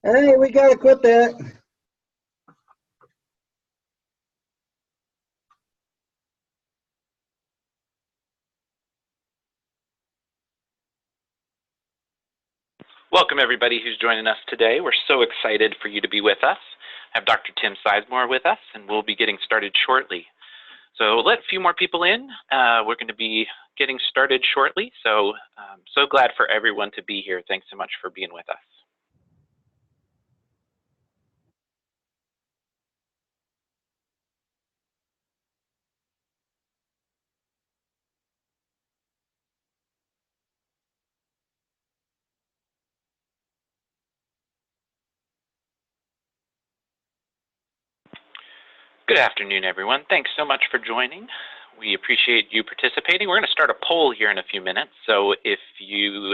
Hey, we gotta quit that. Welcome everybody who's joining us today. We're so excited for you to be with us. I have Dr. Tim Sizemore with us, and we'll be getting started shortly. So let a few more people in. We're going to be getting started shortly, so so glad for everyone to be here. Thanks so much for being with us. Good afternoon, everyone. Thanks so much for joining. We appreciate you participating. We're going to start a poll here in a few minutes. So if you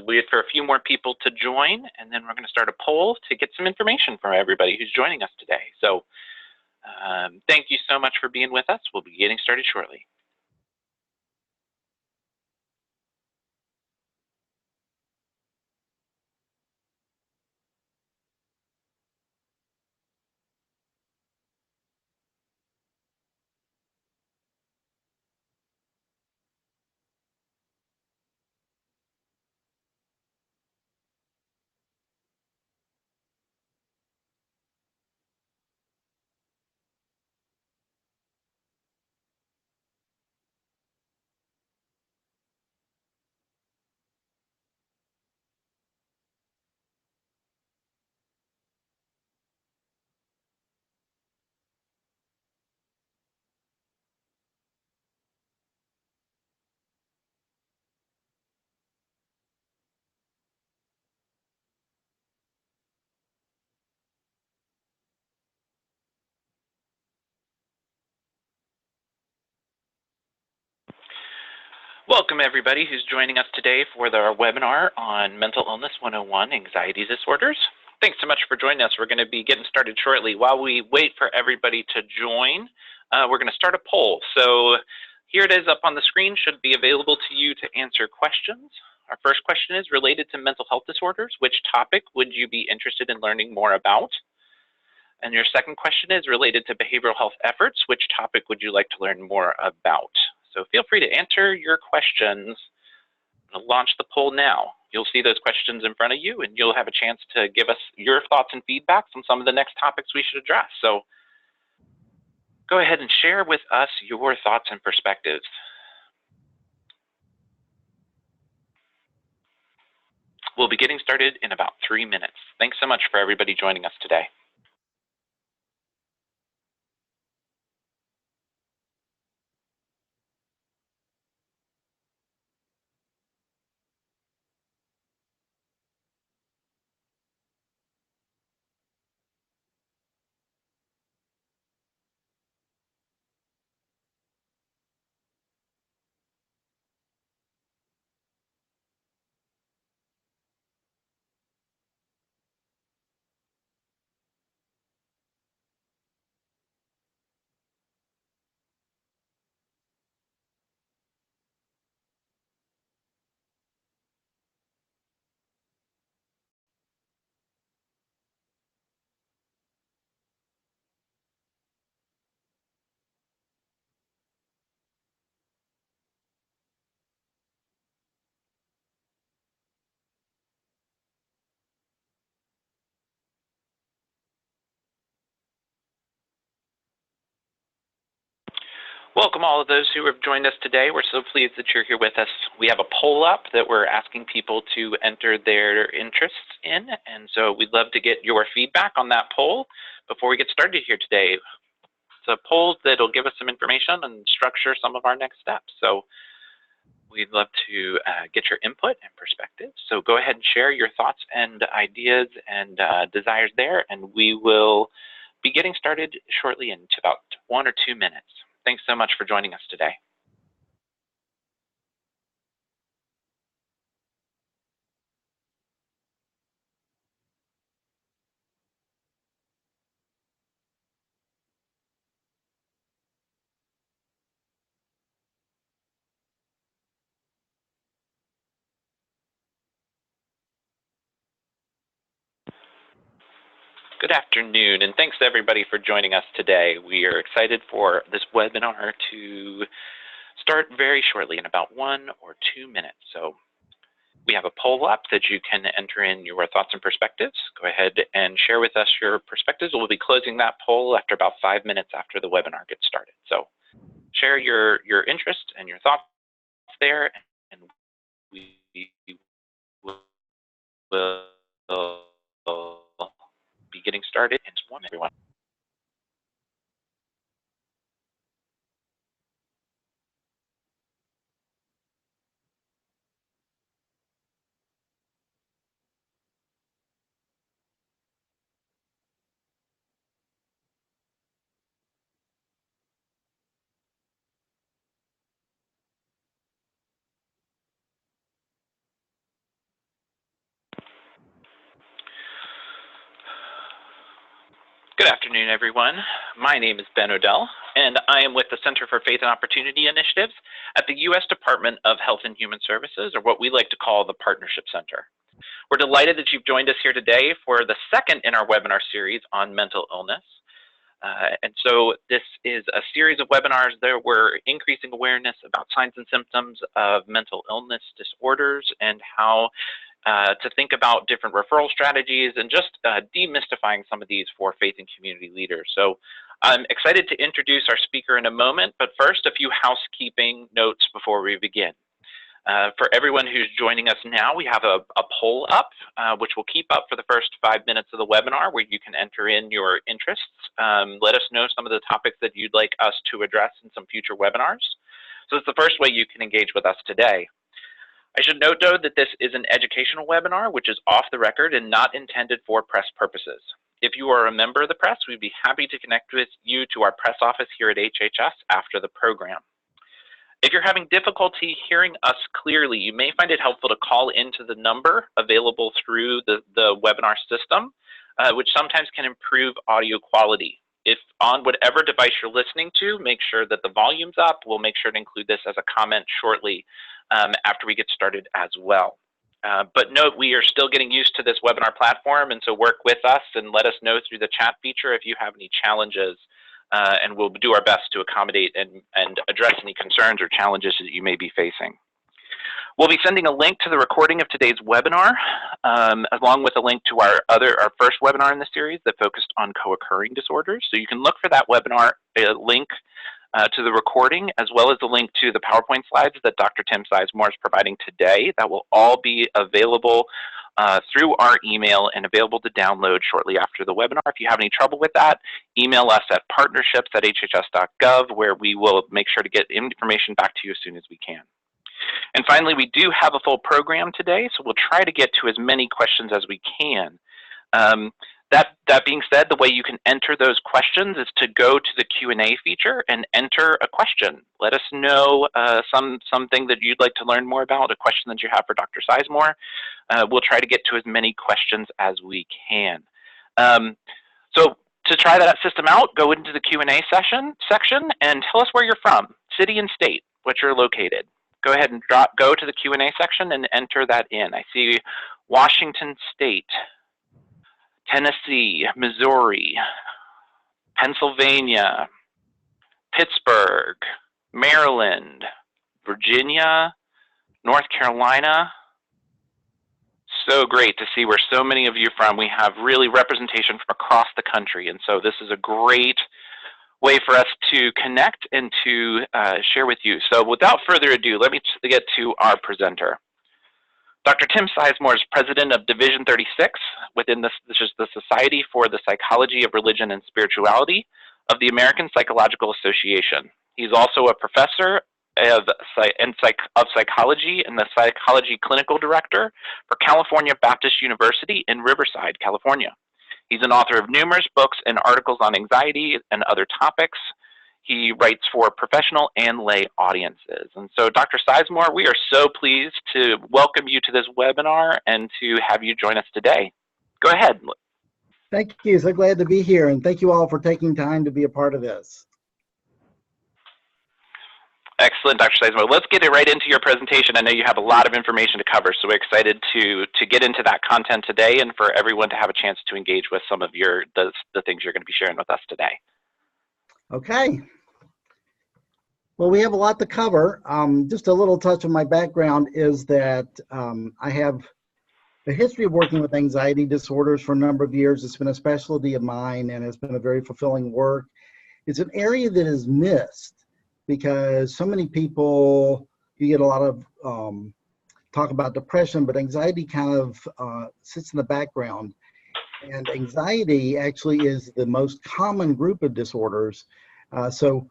wait for a few more people to join, and then we're going to start a poll to get some information from everybody who's joining us today. So thank you so much for being with us. We'll be getting started shortly. Welcome everybody who's joining us today for our webinar on Mental Illness 101, Anxiety Disorders. Thanks so much for joining us. We're going to be getting started shortly. While we wait for everybody to join, we're going to start a poll. So here it is up on the screen, should be available to you to answer questions. Our first question is related to mental health disorders. Which topic would you be interested in learning more about? And your second question is related to behavioral health efforts. Which topic would you like to learn more about? So feel free to enter your questions. I'll launch the poll now. You'll see those questions in front of you, and you'll have a chance to give us your thoughts and feedback on some of the next topics we should address. So go ahead and share with us your thoughts and perspectives. We'll be getting started in about 3 minutes. Thanks so much for everybody joining us today. Welcome all of those who have joined us today. We're so pleased that you're here with us. We have a poll up that we're asking people to enter their interests in, and so we'd love to get your feedback on that poll before we get started here today. It's a poll that'll give us some information and structure some of our next steps. So we'd love to get your input and perspective. So go ahead and share your thoughts and ideas and desires there, and we will be getting started shortly in about 1 or 2 minutes. Thanks so much for joining us today. Good afternoon, and thanks to everybody for joining us today. We are excited for this webinar to start very shortly in about 1 or 2 minutes. So we have a poll up that you can enter in your thoughts and perspectives. Go ahead and share with us your perspectives. We'll be closing that poll after about 5 minutes after the webinar gets started. So share your interest and your thoughts there, and we will be getting started in just one, everyone. Good afternoon, everyone. My name is Ben Odell, and I am with the Center for Faith and Opportunity Initiatives at the U.S. Department of Health and Human Services, or what we like to call the Partnership Center. We're delighted that you've joined us here today for the second in our webinar series on mental illness. And so this is a series of webinars that we're increasing awareness about signs and symptoms of mental illness disorders and how to think about different referral strategies and just demystifying some of these for faith and community leaders. So I'm excited to introduce our speaker in a moment, but first a few housekeeping notes before we begin. For everyone who's joining us now, we have a poll up, which will keep up for the first 5 minutes of the webinar, where you can enter in your interests. Let us know some of the topics that you'd like us to address in some future webinars. So it's the first way you can engage with us today. I should note, though, that this is an educational webinar, which is off the record and not intended for press purposes. If you are a member of the press, we'd be happy to connect with you to our press office here at HHS after the program. If you're having difficulty hearing us clearly, you may find it helpful to call into the number available through the webinar system, which sometimes can improve audio quality. If on whatever device you're listening to, make sure that the volume's up. We'll make sure to include this as a comment shortly after we get started as well. But note, we are still getting used to this webinar platform, and so work with us and let us know through the chat feature if you have any challenges. And we'll do our best to accommodate and address any concerns or challenges that you may be facing. We'll be sending a link to the recording of today's webinar, along with a link to our first webinar in the series that focused on co-occurring disorders. So you can look for that webinar link to the recording, as well as the link to the PowerPoint slides that Dr. Tim Sizemore is providing today. That will all be available through our email and available to download shortly after the webinar. If you have any trouble with that, email us at partnerships@hhs.gov, where we will make sure to get information back to you as soon as we can. And finally, we do have a full program today, so we'll try to get to as many questions as we can. That being said, the way you can enter those questions is to go to the Q&A feature and enter a question. Let us know something that you'd like to learn more about, a question that you have for Dr. Sizemore. We'll try to get to as many questions as we can. So to try that system out, go into the Q&A section and tell us where you're from, city and state, what you're located. Go ahead and go to the Q&A section and enter that in. I see Washington State, Tennessee, Missouri, Pennsylvania, Pittsburgh, Maryland, Virginia, North Carolina. So great to see where so many of you are from. We have really representation from across the country, and so this is a great way for us to connect and to share with you. So without further ado, let me get to our presenter. Dr. Tim Sizemore is president of Division 36 within this is the Society for the Psychology of Religion and Spirituality of the American Psychological Association. He's also a professor of psychology and the psychology clinical director for California Baptist University in Riverside, California. He's an author of numerous books and articles on anxiety and other topics. He writes for professional and lay audiences. And so, Dr. Sizemore, we are so pleased to welcome you to this webinar and to have you join us today. Go ahead. Thank you. So glad to be here, and thank you all for taking time to be a part of this. Excellent, Dr. Sizemore. Let's get it right into your presentation. I know you have a lot of information to cover, so we're excited to get into that content today and for everyone to have a chance to engage with some of the things you're going to be sharing with us today. Okay. Well, we have a lot to cover. Just a little touch of my background is that I have a history of working with anxiety disorders for a number of years. It's been a specialty of mine, and it's been a very fulfilling work. It's an area that is missed because so many people, you get a lot of talk about depression, but anxiety kind of sits in the background. And anxiety actually is the most common group of disorders. So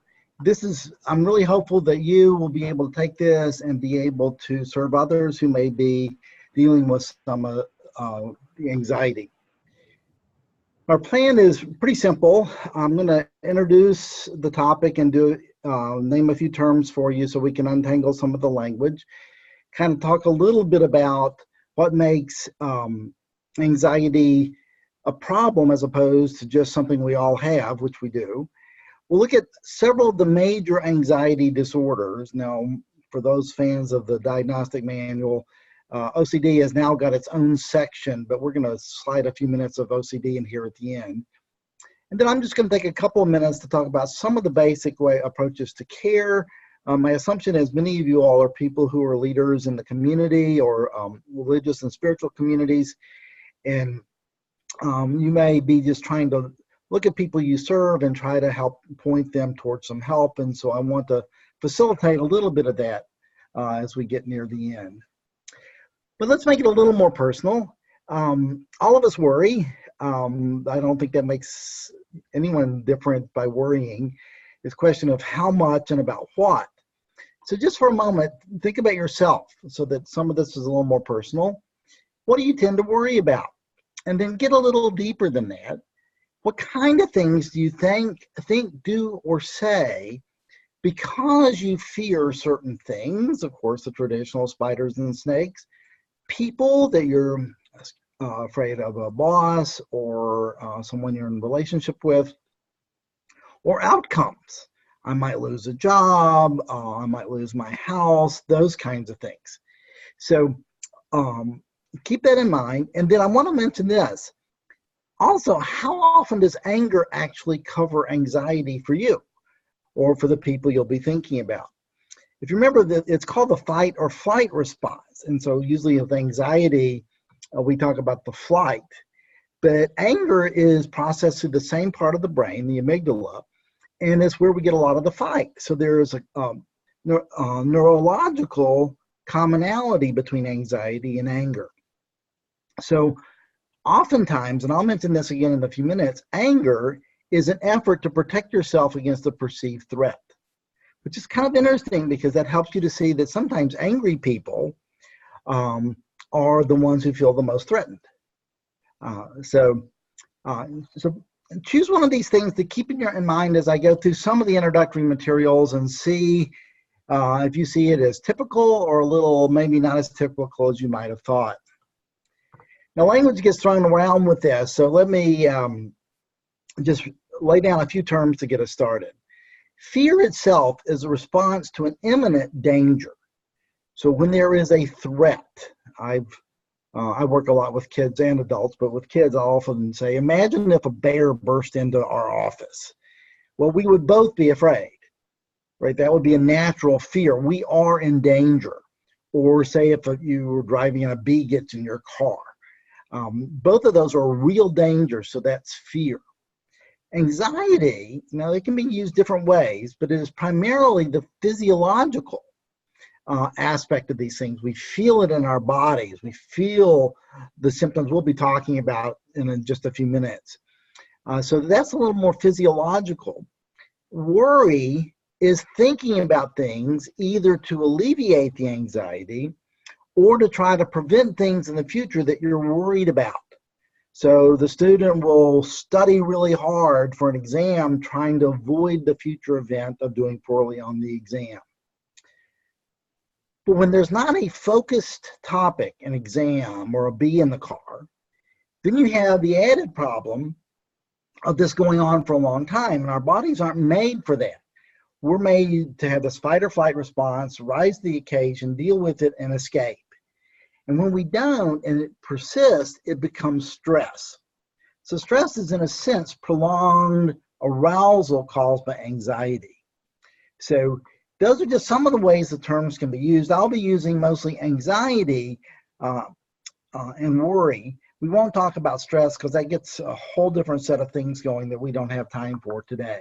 I'm really hopeful that you will be able to take this and be able to serve others who may be dealing with some the anxiety. Our plan is pretty simple. I'm going to introduce the topic and name a few terms for you so we can untangle some of the language. Kind of talk a little bit about what makes anxiety a problem as opposed to just something we all have, which we do. We'll look at several of the major anxiety disorders. Now, for those fans of the diagnostic manual, OCD has now got its own section, but we're going to slide a few minutes of OCD in here at the end. And then I'm just going to take a couple of minutes to talk about some of the basic approaches to care. My assumption is many of you all are people who are leaders in the community or religious and spiritual communities, and you may be just trying to look at people you serve and try to help point them towards some help. And so I want to facilitate a little bit of that as we get near the end. But let's make it a little more personal. All of us worry. I don't think that makes anyone different by worrying. It's a question of how much and about what. So just for a moment, think about yourself so that some of this is a little more personal. What do you tend to worry about? And then get a little deeper than that. What kind of things do you think, do, or say because you fear certain things? Of course, the traditional spiders and snakes, people that you're afraid of, a boss or someone you're in a relationship with, or outcomes. I might lose a job, I might lose my house, those kinds of things. So keep that in mind. And then I want to mention this. Also, how often does anger actually cover anxiety for you or for the people you'll be thinking about? If you remember that it's called the fight or flight response. And so usually with anxiety, we talk about the flight. But anger is processed through the same part of the brain, the amygdala, and it's where we get a lot of the fight. So there is a neurological commonality between anxiety and anger. So oftentimes, and I'll mention this again in a few minutes, anger is an effort to protect yourself against a perceived threat, which is kind of interesting because that helps you to see that sometimes angry people are the ones who feel the most threatened. So choose one of these things to keep in mind as I go through some of the introductory materials and see if you see it as typical or a little maybe not as typical as you might have thought. Now, language gets thrown around with this, so let me just lay down a few terms to get us started. Fear itself is a response to an imminent danger. So when there is a threat, I work a lot with kids and adults, but with kids I often say, imagine if a bear burst into our office. Well, we would both be afraid, right? That would be a natural fear. We are in danger. Or say if you were driving and a bee gets in your car. Both of those are real dangers, so that's fear. Anxiety, now it can be used different ways, but it is primarily the physiological aspect of these things. We feel it in our bodies. We feel the symptoms we'll be talking about in just a few minutes. So that's a little more physiological. Worry is thinking about things either to alleviate the anxiety or to try to prevent things in the future that you're worried about. So the student will study really hard for an exam trying to avoid the future event of doing poorly on the exam. But when there's not a focused topic, an exam or a bee in the car, then you have the added problem of this going on for a long time, and our bodies aren't made for that. we're made to have this fight or flight response, rise to the occasion, deal with it, and escape. And when we don't and it persists, it becomes stress. So stress is, in a sense, prolonged arousal caused by anxiety. So those are just some of the ways the terms can be used. I'll be using mostly anxiety and worry. We won't talk about stress because that gets a whole different set of things going that we don't have time for today.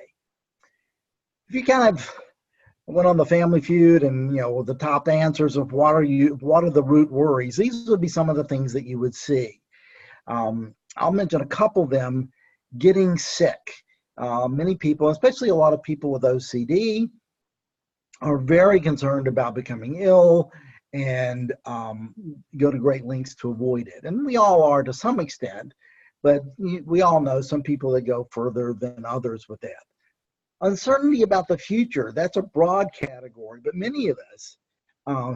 If you kind of went on the Family Feud and, you know, the top answers of what are the root worries, these would be some of the things that you would see. I'll mention a couple of them. Getting sick. Many people, especially a lot of people with OCD, are very concerned about becoming ill and go to great lengths to avoid it. And we all are to some extent, but we all know some people that go further than others with that. Uncertainty about the future, that's a broad category, but many of us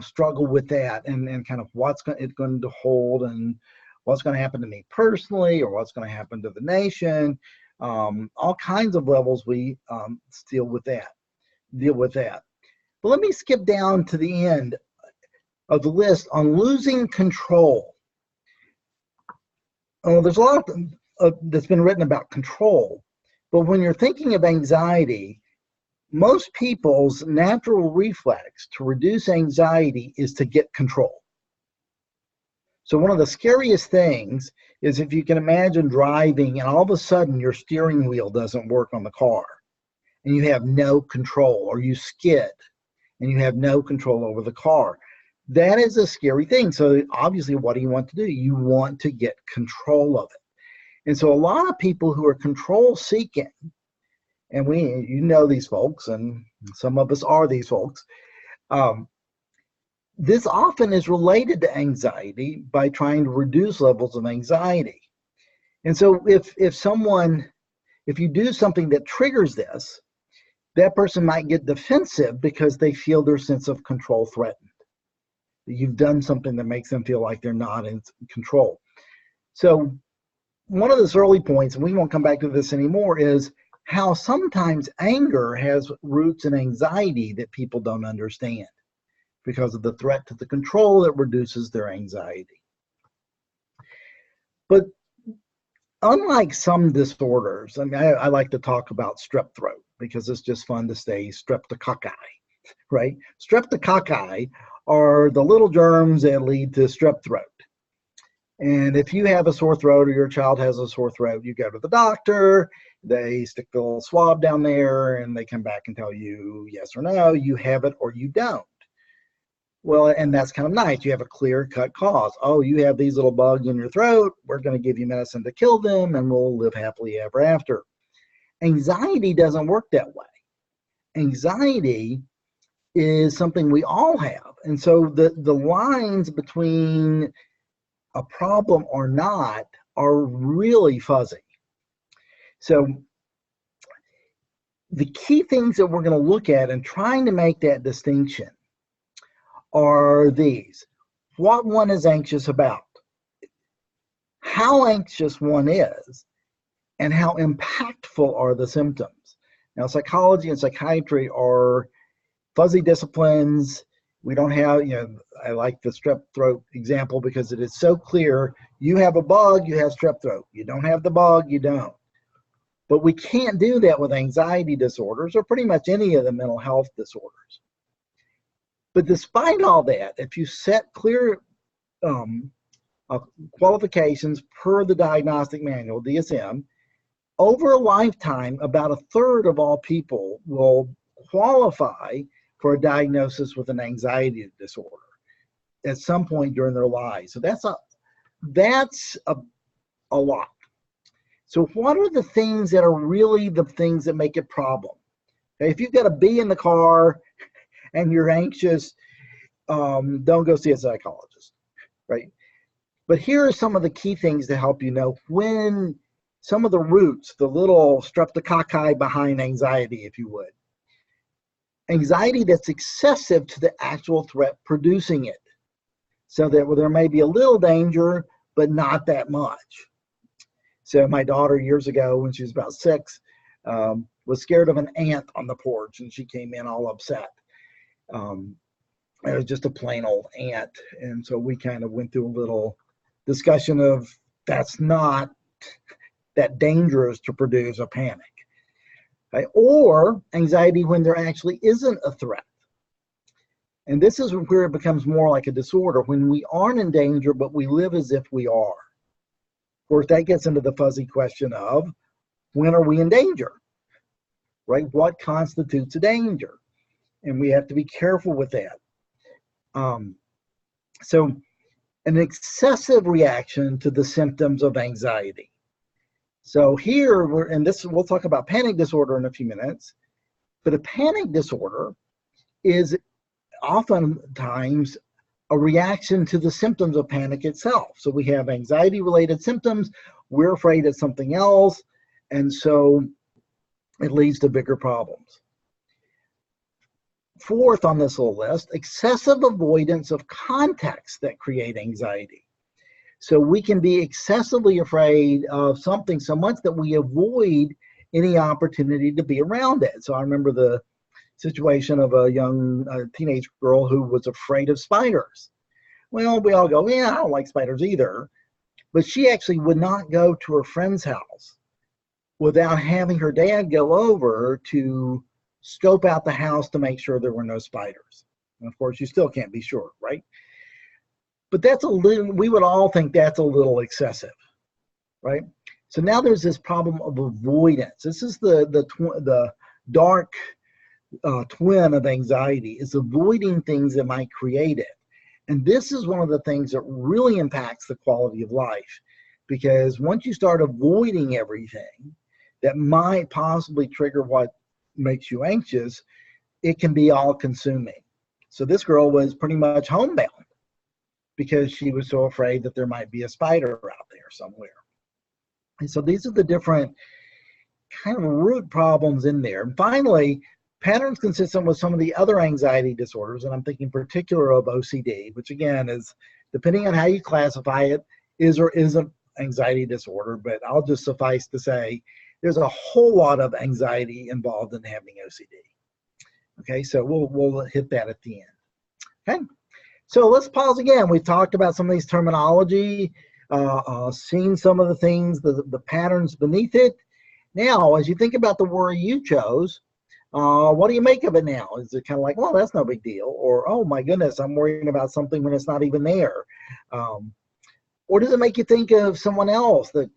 struggle with that and kind of what's it going to hold and what's going to happen to me personally or what's going to happen to the nation. All kinds of levels we deal with that. But let me skip down to the end of the list on losing control. There's a lot that's been written about control, but when you're thinking of anxiety, most people's natural reflex to reduce anxiety is to get control. So one of the scariest things is if you can imagine driving and all of a sudden your steering wheel doesn't work on the car and you have no control, or you skid and you have no control over the car. That is a scary thing. So obviously, what do you want to do? You want to get control of it. And so a lot of people who are control seeking, and you know these folks, and some of us are these folks, this often is related to anxiety by trying to reduce levels of anxiety. And so if you do something that triggers this, that person might get defensive because they feel their sense of control threatened. You've done something that makes them feel like they're not in control. So one of those early points, and we won't come back to this anymore, is how sometimes anger has roots in anxiety that people don't understand because of the threat to the control that reduces their anxiety. But unlike some disorders, I mean, I like to talk about strep throat because it's just fun to say streptococci, right? Streptococci are the little germs that lead to strep throat. And if you have a sore throat or your child has a sore throat, you go to the doctor, they stick the little swab down there, and they come back and tell you yes or no, you have it or you don't. Well, and that's kind of nice. You have a clear-cut cause. Oh, you have these little bugs in your throat. We're going to give you medicine to kill them, and we'll live happily ever after. Anxiety doesn't work that way. Anxiety is something we all have. And so the lines between a problem or not are really fuzzy. So the key things that we're going to look at in trying to make that distinction are these. What one is anxious about, how anxious one is, and how impactful are the symptoms. Now, psychology and psychiatry are fuzzy disciplines. We don't have, I like the strep throat example because it is so clear. You have a bug, you have strep throat. You don't have the bug, you don't. But we can't do that with anxiety disorders or pretty much any of the mental health disorders. But despite all that, if you set clear qualifications per the diagnostic manual, DSM, over a lifetime, about a third of all people will qualify for a diagnosis with an anxiety disorder at some point during their lives. So that's a lot. So what are the things that are really the things that make it a problem? If you've got a bee in the car and you're anxious, don't go see a psychologist, right? But here are some of the key things to help you know when some of the roots, the little streptococci behind anxiety, if you would. Anxiety that's excessive to the actual threat producing it. So that there may be a little danger, but not that much. So my daughter years ago, when she was about 6, was scared of an ant on the porch, and she came in all upset. It was just a plain old ant. And so we kind of went through a little discussion of that's not that dangerous to produce a panic. Okay? Or anxiety when there actually isn't a threat. And this is where it becomes more like a disorder, when we aren't in danger, but we live as if we are. Of course, that gets into the fuzzy question of, when are we in danger? Right? What constitutes a danger? And we have to be careful with that. So an excessive reaction to the symptoms of anxiety. So here, we'll talk about panic disorder in a few minutes, but a panic disorder is oftentimes a reaction to the symptoms of panic itself. So we have anxiety-related symptoms, we're afraid of something else, and so it leads to bigger problems. Fourth on this little list, excessive avoidance of contexts that create anxiety. So we can be excessively afraid of something so much that we avoid any opportunity to be around it. So I remember the situation of a young teenage girl who was afraid of spiders. Well, we all go, yeah, I don't like spiders either. But she actually would not go to her friend's house without having her dad go over to scope out the house to make sure there were no spiders. And of course, you still can't be sure, right? But that's a little, we would all think that's a little excessive, right? So now there's this problem of avoidance. This is the dark twin of anxiety, is avoiding things that might create it. And this is one of the things that really impacts the quality of life, because once you start avoiding everything that might possibly trigger what makes you anxious, it can be all consuming. So this girl was pretty much homebound because she was so afraid that there might be a spider out there somewhere. And so these are the different kind of root problems in there. And finally, patterns consistent with some of the other anxiety disorders, and I'm thinking in particular of OCD, which again is, depending on how you classify it, is or isn't anxiety disorder, but I'll just suffice to say there's a whole lot of anxiety involved in having OCD. Okay, so we'll hit that at the end. Okay, so let's pause again. We've talked about some of these terminology, seen some of the things, the patterns beneath it. Now, as you think about the word you chose, what do you make of it now? Is it kind of like, well, that's no big deal? Or, oh my goodness, I'm worrying about something when it's not even there? Or does it make you think of someone else that,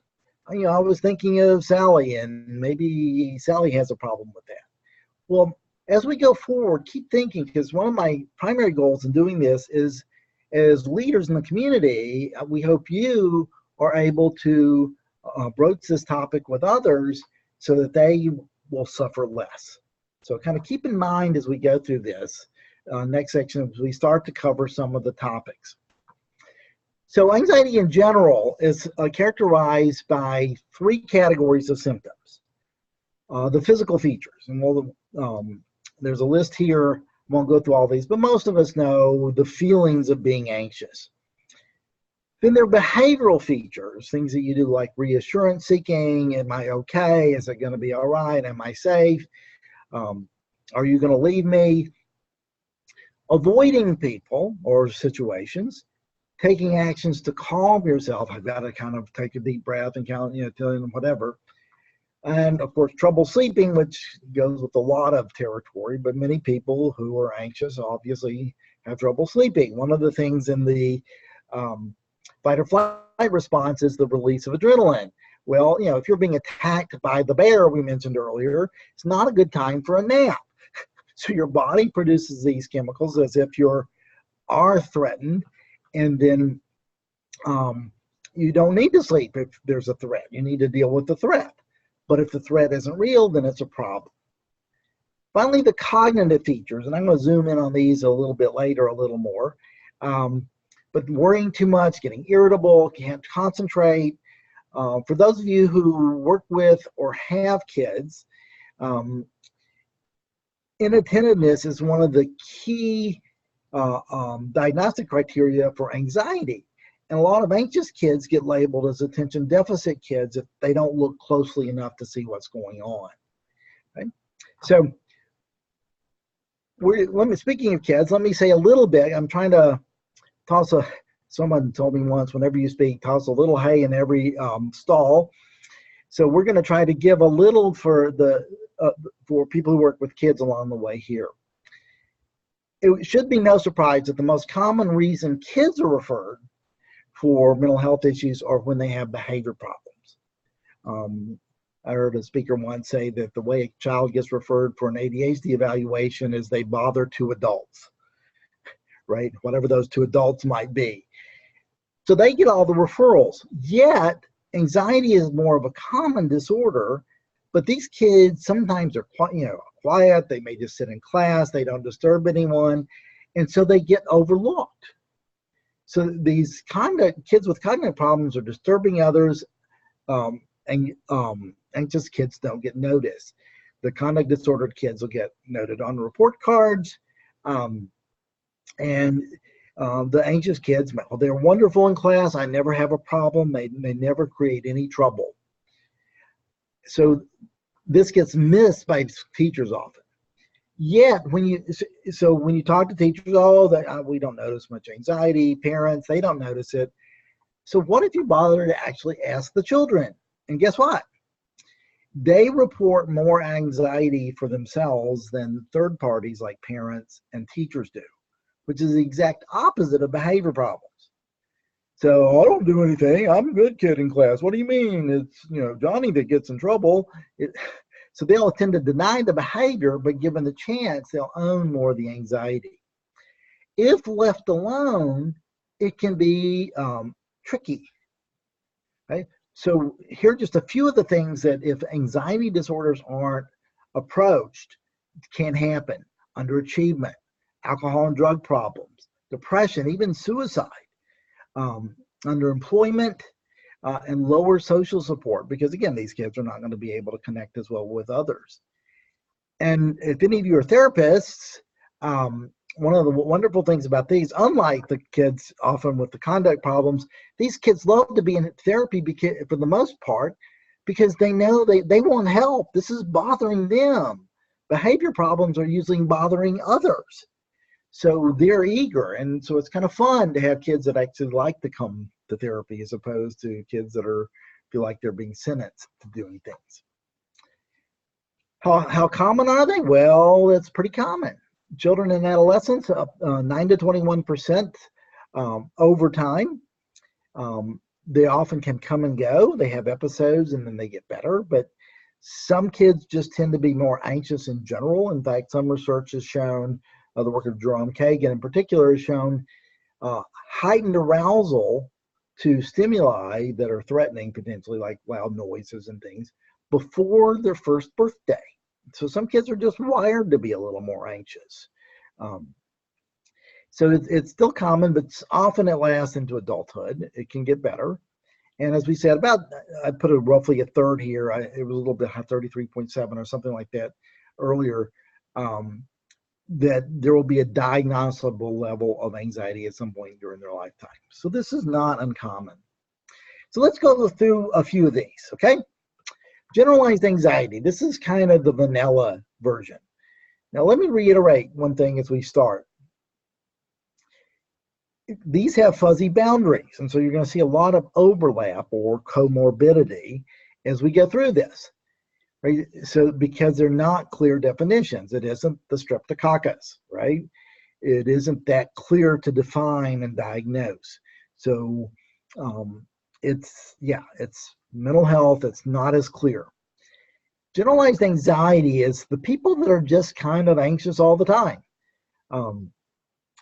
you know, I was thinking of Sally, and maybe Sally has a problem with that? Well, as we go forward, keep thinking, because one of my primary goals in doing this is, as leaders in the community, we hope you are able to broach this topic with others so that they will suffer less. So kind of keep in mind as we go through this next section, as we start to cover some of the topics. So anxiety in general is characterized by three categories of symptoms. The physical features, and there's a list here, I won't go through all these, but most of us know the feelings of being anxious. Then there are behavioral features, things that you do like reassurance seeking. Am I okay? Is it going to be all right? Am I safe? Are you going to leave me? Avoiding people or situations. Taking actions to calm yourself. I've got to kind of take a deep breath and count, tell them whatever. And of course, trouble sleeping, which goes with a lot of territory, but many people who are anxious obviously have trouble sleeping. One of the things in the fight or flight response is the release of adrenaline. Well, if you're being attacked by the bear we mentioned earlier, it's not a good time for a nap. So your body produces these chemicals as if you are threatened, and then you don't need to sleep if there's a threat. You need to deal with the threat. But if the threat isn't real, then it's a problem. Finally, the cognitive features, and I'm going to zoom in on these a little bit later, a little more. But worrying too much, getting irritable, can't concentrate. For those of you who work with or have kids, inattentiveness is one of the key diagnostic criteria for anxiety. And a lot of anxious kids get labeled as attention deficit kids if they don't look closely enough to see what's going on. Right? So speaking of kids, let me say a little bit. I'm trying to toss someone told me once, whenever you speak, toss a little hay in every stall. So we're going to try to give a little for people who work with kids along the way here. It should be no surprise that the most common reason kids are referred for mental health issues are when they have behavior problems. I heard a speaker once say that the way a child gets referred for an ADHD evaluation is they bother two adults, right? Whatever those two adults might be. So they get all the referrals. Yet, anxiety is more of a common disorder, but these kids sometimes are quiet. They may just sit in class. They don't disturb anyone, and so they get overlooked. So these kids with cognitive problems are disturbing others, and anxious kids don't get noticed. The conduct disordered kids will get noted on report cards, and the anxious kids, well, they're wonderful in class. I never have a problem. They never create any trouble. So this gets missed by teachers often. Yet when you talk to teachers, we don't notice much anxiety. Parents, they don't notice it. So what if you bother to actually ask the children? And guess what? They report more anxiety for themselves than third parties like parents and teachers do, which is the exact opposite of behavior problems. So I don't do anything. I'm a good kid in class. What do you mean? It's Johnny that gets in trouble. So they'll tend to deny the behavior, but given the chance, they'll own more of the anxiety. If left alone, it can be tricky. Right? So here are just a few of the things that if anxiety disorders aren't approached, can happen. Underachievement, alcohol and drug problems, depression, even suicide, underemployment, and lower social support, because again, these kids are not going to be able to connect as well with others. And if any of you are therapists, one of the wonderful things about these, unlike the kids often with the conduct problems, these kids love to be in therapy for the most part, because they know they want help. This is bothering them. Behavior problems are usually bothering others. So they're eager. And so it's kind of fun to have kids that actually like to come to therapy as opposed to kids that feel like they're being sentenced to doing things. How common are they? Well, it's pretty common. Children and adolescents, 9 to 21% over time. They often can come and go. They have episodes and then they get better. But some kids just tend to be more anxious in general. In fact, some research has shown, the work of Jerome Kagan in particular has shown heightened arousal to stimuli that are threatening, potentially like loud noises and things, before their first birthday. So some kids are just wired to be a little more anxious. So it's still common, but often it lasts into adulthood. It can get better. And as we said, I put roughly a third here. It was a little bit high, 33.7 or something like that earlier, that there will be a diagnosable level of anxiety at some point during their lifetime. So this is not uncommon. So let's go through a few of these, okay? Generalized anxiety. This is kind of the vanilla version. Now let me reiterate one thing as we start. These have fuzzy boundaries, and so you're going to see a lot of overlap or comorbidity as we go through this. Right? So because they're not clear definitions, it isn't the streptococcus, right? It isn't that clear to define and diagnose. So it's mental health. It's not as clear. Generalized anxiety is the people that are just kind of anxious all the time.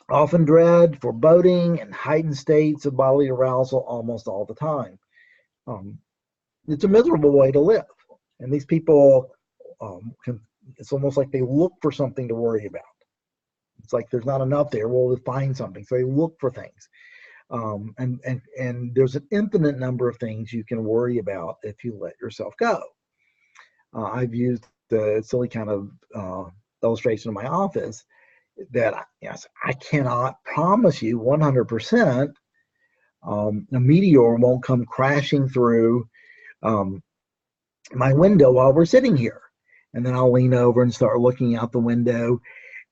Often dread, foreboding, and heightened states of bodily arousal almost all the time. It's a miserable way to live. And these people, it's almost like they look for something to worry about. It's like there's not enough there. Well, they find something. So they look for things. And there's an infinite number of things you can worry about if you let yourself go. I've used the silly kind of illustration in my office that I cannot promise you 100% a meteor won't come crashing through my window while we're sitting here. And then I'll lean over and start looking out the window,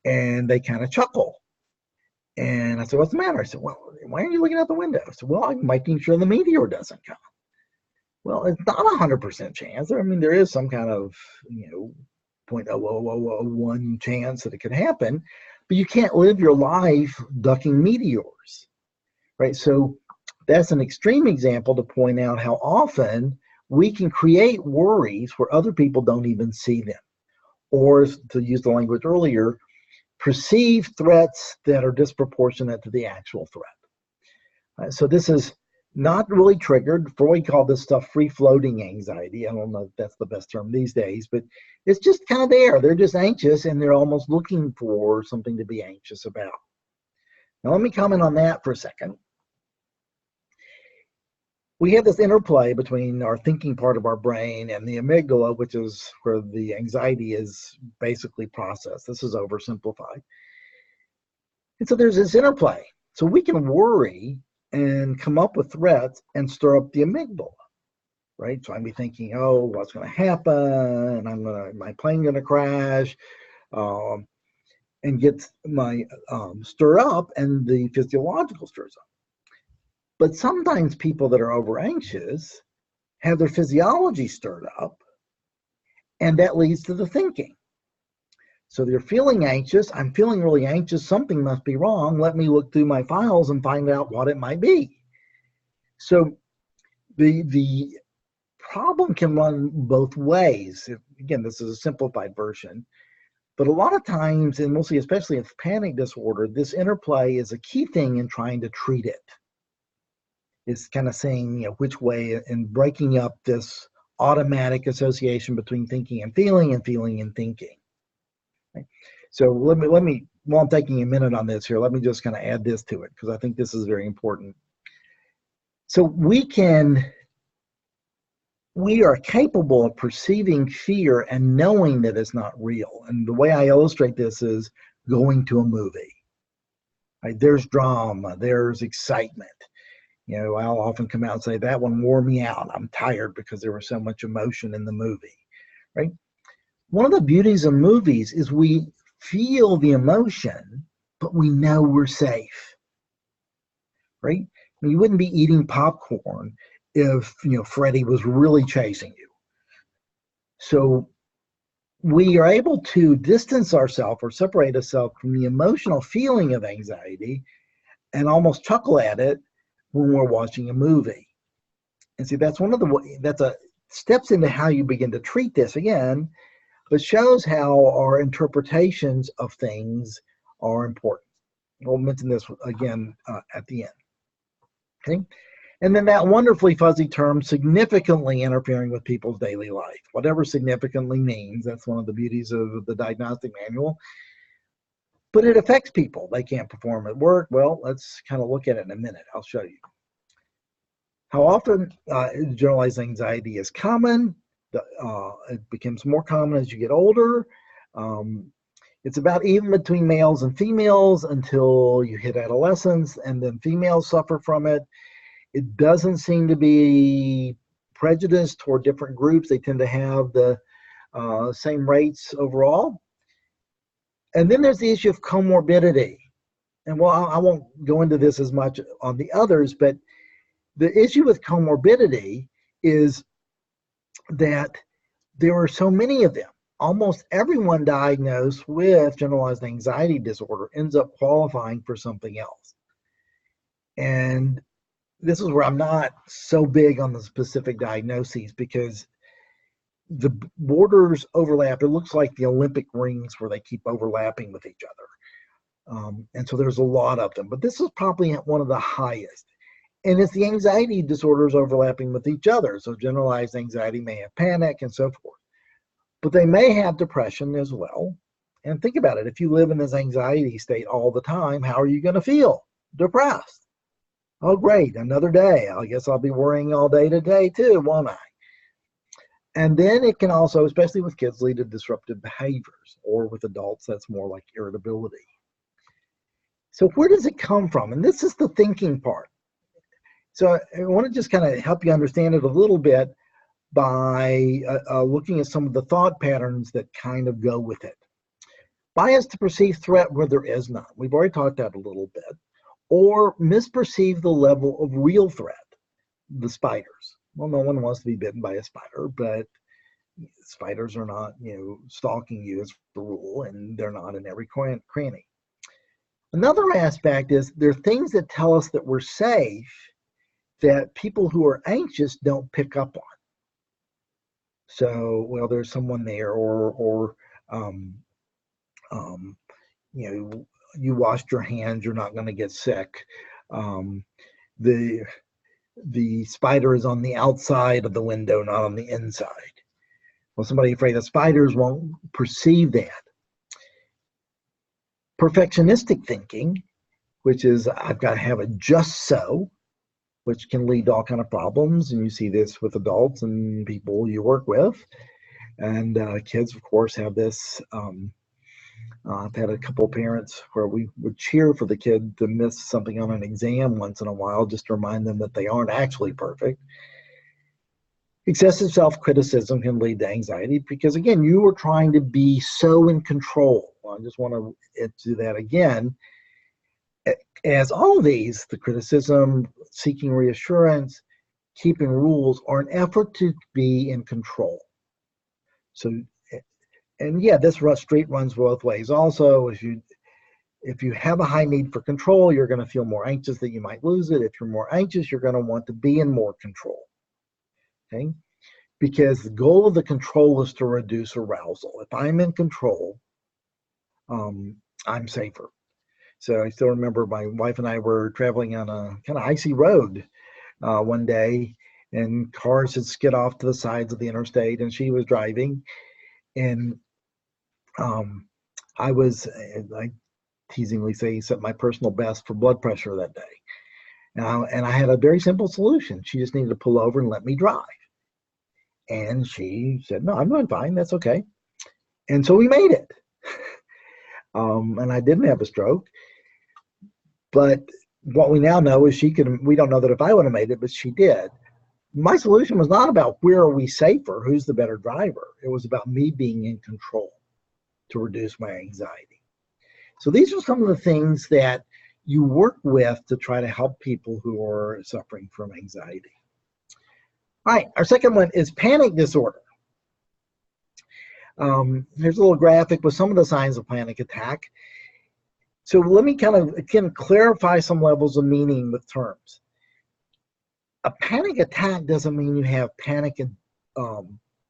and they kind of chuckle. And I said, what's the matter? I said, well, why are you looking out the window? I said, well, I'm making sure the meteor doesn't come. Well, it's not 100% chance. I mean, there is some kind of, 0.00001 chance that it could happen, but you can't live your life ducking meteors, right? So that's an extreme example to point out how often we can create worries where other people don't even see them. Or, to use the language earlier, perceive threats that are disproportionate to the actual threat. So this is not really triggered. Freud called this stuff free-floating anxiety. I don't know if that's the best term these days, but it's just kind of there. They're just anxious, and they're almost looking for something to be anxious about. Now, let me comment on that for a second. We have this interplay between our thinking part of our brain and the amygdala, which is where the anxiety is basically processed. This is oversimplified. And so there's this interplay. So we can worry and come up with threats and stir up the amygdala, right? So I'd be thinking, oh, what's going to happen? My plane going to crash, and get my stir up, and the physiological stirs up. But sometimes people that are over anxious have their physiology stirred up, and that leads to the thinking. So they're feeling anxious. I'm feeling really anxious. Something must be wrong. Let me look through my files and find out what it might be. So the problem can run both ways. Again, this is a simplified version. But a lot of times, and mostly especially in panic disorder, this interplay is a key thing in trying to treat it. It's kind of saying, which way, and breaking up this automatic association between thinking and feeling and thinking. Okay. So let me, while I'm taking a minute on this here, let me just kind of add this to it, because I think this is very important. So we are capable of perceiving fear and knowing that it's not real. And the way I illustrate this is going to a movie. Right? There's drama, there's excitement. I'll often come out and say, that one wore me out. I'm tired because there was so much emotion in the movie, right? One of the beauties of movies is we feel the emotion, but we know we're safe, right? I mean, you wouldn't be eating popcorn if, Freddy was really chasing you. So we are able to distance ourselves or separate ourselves from the emotional feeling of anxiety and almost chuckle at it when we're watching a movie. And see, that's steps into how you begin to treat this again, but shows how our interpretations of things are important. We'll mention this again at the end. Okay? And then that wonderfully fuzzy term, significantly interfering with people's daily life. Whatever significantly means, that's one of the beauties of the diagnostic manual. But it affects people. They can't perform at work. Well, let's kind of look at it in a minute. I'll show you. How often generalized anxiety is common. It becomes more common as you get older. It's about even between males and females until you hit adolescence, and then females suffer from it. It doesn't seem to be prejudiced toward different groups. They tend to have the same rates overall. And then there's the issue of comorbidity. And I won't go into this as much on the others, but the issue with comorbidity is that there are so many of them. Almost everyone diagnosed with generalized anxiety disorder ends up qualifying for something else. And this is where I'm not so big on the specific diagnoses, because the borders overlap. It looks like the Olympic rings where they keep overlapping with each other. And so there's a lot of them, but this is probably one of the highest. And it's the anxiety disorders overlapping with each other. So generalized anxiety may have panic and so forth, but they may have depression as well. And think about it. If you live in this anxiety state all the time, how are you going to feel? Depressed. Oh, great. Another day. I guess I'll be worrying all day today too, won't I? And then it can also, especially with kids, lead to disruptive behaviors, or with adults, that's more like irritability. So where does it come from? And this is the thinking part. So I want to just kind of help you understand it a little bit. by looking at some of the thought patterns that kind of go with it. Bias to perceive threat where there is none. We've already talked that a little bit. Or misperceive the level of real threat, the spiders. Well, no one wants to be bitten by a spider, but spiders are not, stalking you as a rule, and they're not in every cranny. Another aspect is there are things that tell us that we're safe that people who are anxious don't pick up on. So, well, there's someone there, or you washed your hands, you're not going to get sick. The spider is on the outside of the window, not on the inside. Well, somebody afraid of spiders won't perceive that. Perfectionistic thinking, which is I've got to have it just so, which can lead to all kind of problems. And you see this with adults and people you work with. And kids, of course, have this. I've had a couple of parents where we would cheer for the kid to miss something on an exam once in a while, just to remind them that they aren't actually perfect. Excessive self-criticism can lead to anxiety because, again, you are trying to be so in control. I just want to do that again. As all these, the criticism, seeking reassurance, keeping rules, are an effort to be in control. So, and yeah, this street runs both ways. Also, if you have a high need for control, you're going to feel more anxious that you might lose it. If you're more anxious, you're going to want to be in more control. Okay? Because the goal of the control is to reduce arousal. If I'm in control, I'm safer. So I still remember my wife and I were traveling on a kind of icy road one day, and cars had skid off to the sides of the interstate, and she was driving. And I teasingly say, set my personal best for blood pressure that day. And I had a very simple solution. She just needed to pull over and let me drive. And she said, no, I'm doing fine. That's okay. And so we made it. And I didn't have a stroke. But what we now know is we don't know that if I would have made it, but she did. My solution was not about where are we safer, who's the better driver. It was about me being in control to reduce my anxiety. So these are some of the things that you work with to try to help people who are suffering from anxiety. All right, our second one is panic disorder. Here's a little graphic with some of the signs of panic attack. So let me kind of, again, clarify some levels of meaning with terms. A panic attack doesn't mean you have panic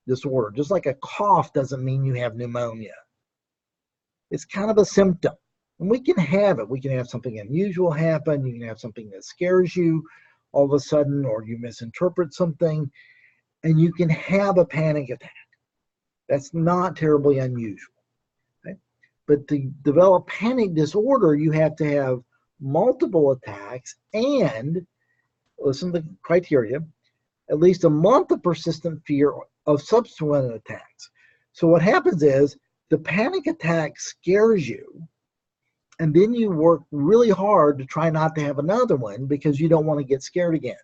disorder. Just like a cough doesn't mean you have pneumonia. It's kind of a symptom. And we can have it. We can have something unusual happen. You can have something that scares you all of a sudden, or you misinterpret something, and you can have a panic attack. That's not terribly unusual. Okay? But to develop panic disorder, you have to have multiple attacks and, listen to the criteria, at least a month of persistent fear of subsequent attacks. So what happens is the panic attack scares you, and then you work really hard to try not to have another one because you don't want to get scared again.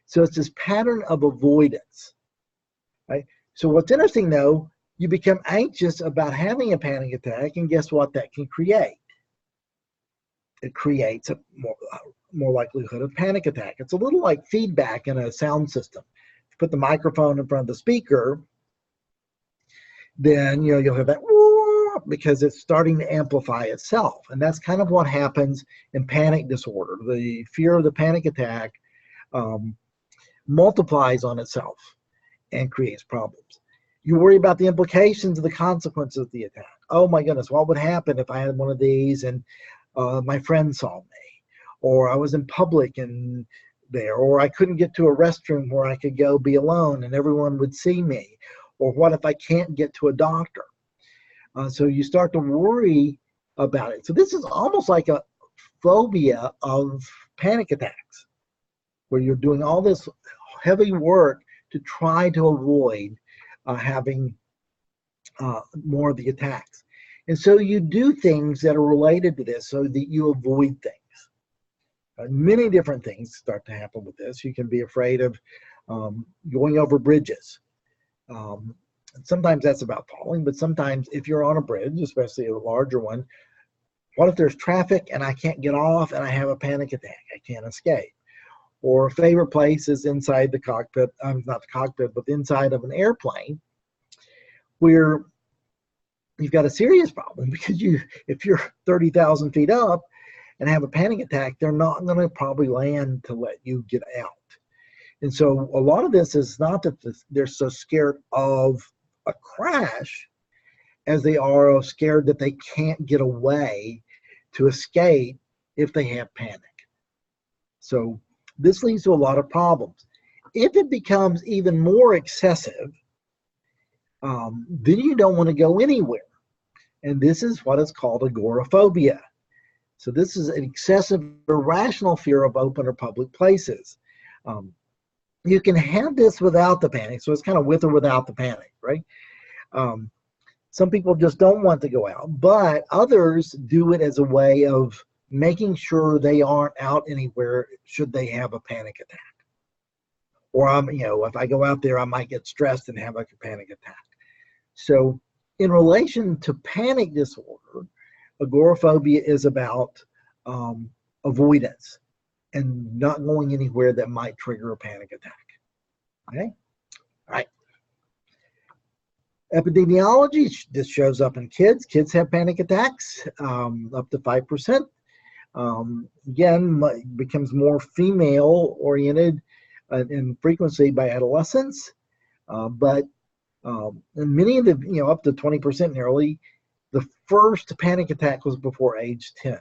So it's this pattern of avoidance. Right? So what's interesting, though, you become anxious about having a panic attack, and guess what that can create? It creates a more likelihood of panic attack. It's a little like feedback in a sound system. If you put the microphone in front of the speaker, then you'll have that because it's starting to amplify itself. And that's kind of what happens in panic disorder. The fear of the panic attack multiplies on itself and creates problems. You worry about the implications of the consequences of the attack. Oh my goodness, what would happen if I had one of these and my friend saw me, or I was in public and there, or I couldn't get to a restroom where I could go be alone and everyone would see me, or what if I can't get to a doctor? So you start to worry about it. So this is almost like a phobia of panic attacks, where you're doing all this heavy work to try to avoid having more of the attacks. And so you do things that are related to this so that you avoid things. Many different things start to happen with this. You can be afraid of going over bridges. Sometimes that's about falling, but sometimes if you're on a bridge, especially a larger one, what if there's traffic and I can't get off and I have a panic attack? I can't escape. Or a favorite place is inside the cockpit, not the cockpit, but inside of an airplane, where you've got a serious problem because if you're 30,000 feet up and have a panic attack, they're not going to probably land to let you get out. And so a lot of this is not that they're so scared of a crash as they are scared that they can't get away to escape if they have panic. So this leads to a lot of problems. If it becomes even more excessive, then you don't want to go anywhere. And this is what is called agoraphobia. So this is an excessive irrational fear of open or public places. You can have this without the panic. So it's kind of with or without the panic, right? Some people just don't want to go out, but others do it as a way of making sure they aren't out anywhere should they have a panic attack. Or if I go out there, I might get stressed and have like a panic attack. So in relation to panic disorder, agoraphobia is about avoidance and not going anywhere that might trigger a panic attack. Okay? All right. Epidemiology, this shows up in kids. Kids have panic attacks, up to 5%. Again, becomes more female-oriented in frequency by adolescence. But many of the, up to 20% nearly, the first panic attack was before age 10.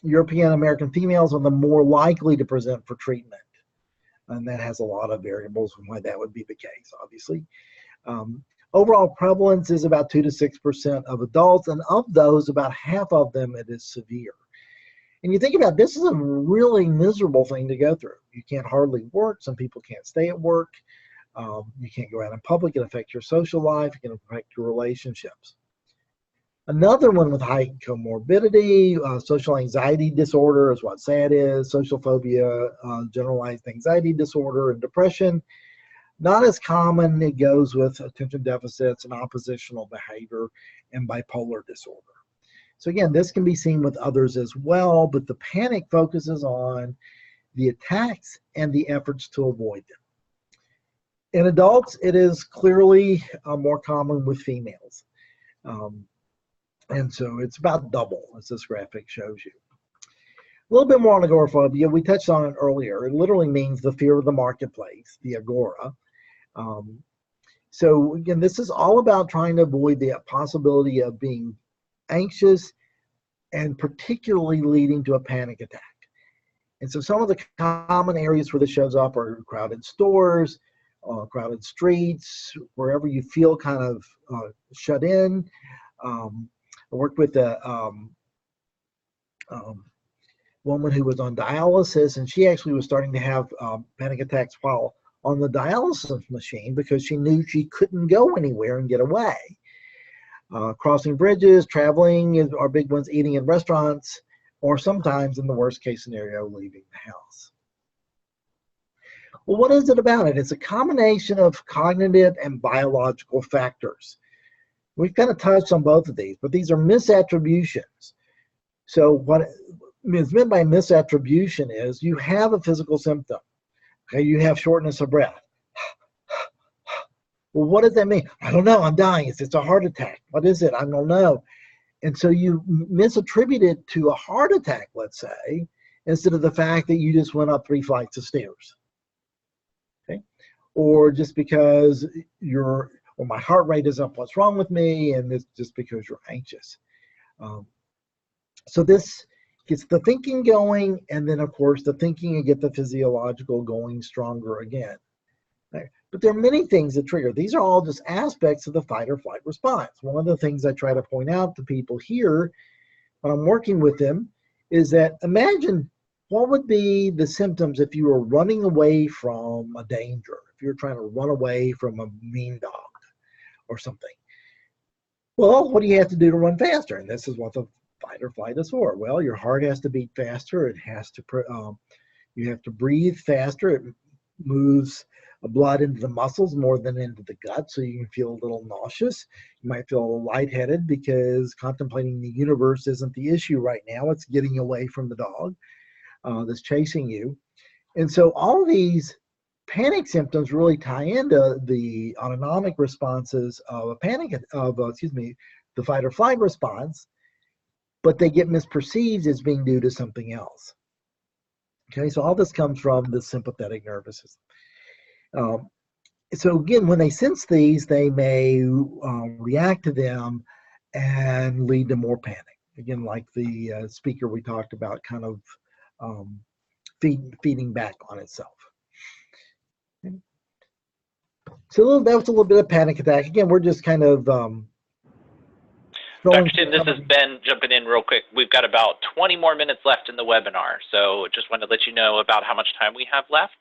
European American females are the more likely to present for treatment. And that has a lot of variables on why that would be the case, obviously. Overall prevalence is about 2 to 6% of adults, and of those, about half of them, it is severe. And you think about this is a really miserable thing to go through. You can't hardly work. Some people can't stay at work. You can't go out in public. It affects your social life. It can affect your relationships. Another one with high comorbidity, social anxiety disorder is what SAD is, social phobia, generalized anxiety disorder, and depression. Not as common. It goes with attention deficits and oppositional behavior and bipolar disorder. So again, this can be seen with others as well, but the panic focuses on the attacks and the efforts to avoid them. In adults, it is clearly more common with females. And so it's about double, as this graphic shows you. A little bit more on agoraphobia. We touched on it earlier. It literally means the fear of the marketplace, the agora. So again, this is all about trying to avoid the possibility of being anxious and particularly leading to a panic attack. And so some of the common areas where this shows up are crowded stores, crowded streets, wherever you feel kind of shut in. I worked with a woman who was on dialysis, and she actually was starting to have panic attacks while on the dialysis machine because she knew she couldn't go anywhere and get away. Crossing bridges, traveling are big ones, eating in restaurants, or sometimes, in the worst case scenario, leaving the house. Well, what is it about it? It's a combination of cognitive and biological factors. We've kind of touched on both of these, but these are misattributions. So what is meant by misattribution is you have a physical symptom. Okay, you have shortness of breath. Well, what does that mean? I don't know. I'm dying. It's a heart attack. What is it? I don't know. And so you misattribute it to a heart attack, let's say, instead of the fact that you just went up 3 flights of stairs. Okay, or just because my heart rate is up, what's wrong with me? And it's just because you're anxious. So this gets the thinking going, and then of course the thinking and get the physiological going stronger again. Right? But there are many things that trigger. These are all just aspects of the fight or flight response. One of the things I try to point out to people here when I'm working with them is that imagine what would be the symptoms if you were running away from a danger, if you're trying to run away from a mean dog or something. Well, what do you have to do to run faster? And this is what the fight or flight is for. Well, your heart has to beat faster. It has to, you have to breathe faster. It moves blood into the muscles more than into the gut, so you can feel a little nauseous. You might feel a little lightheaded because contemplating the universe isn't the issue right now. It's getting away from the dog that's chasing you. And so all of these panic symptoms really tie into the autonomic responses of the fight or flight response, but they get misperceived as being due to something else. Okay, so all this comes from the sympathetic nervous system. So again, when they sense these, they may react to them and lead to more panic. Again, like the speaker we talked about, kind of feeding back on itself. Okay. So that was a little bit of panic attack. Again, we're just kind of Dr. Tim, this is Ben jumping in real quick. We've got about 20 more minutes left in the webinar, so just wanted to let you know about how much time we have left.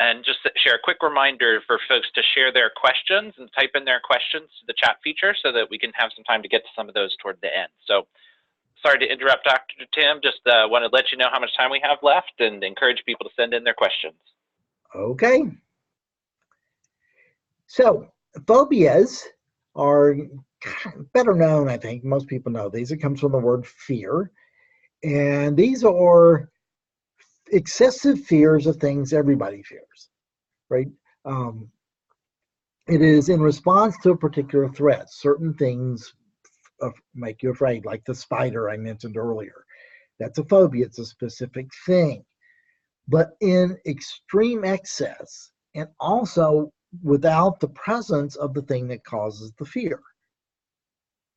And just share a quick reminder for folks to share their questions and type in their questions to the chat feature so that we can have some time to get to some of those toward the end. So sorry to interrupt, Dr. Tim, just wanted to let you know how much time we have left and encourage people to send in their questions. Okay. So phobias are better known, I think. Most people know these. It comes from the word fear. And these are excessive fears of things everybody fears, right? It is in response to a particular threat. Certain things make you afraid, like the spider I mentioned earlier. That's a phobia. It's a specific thing. But in extreme excess, and also without the presence of the thing that causes the fear.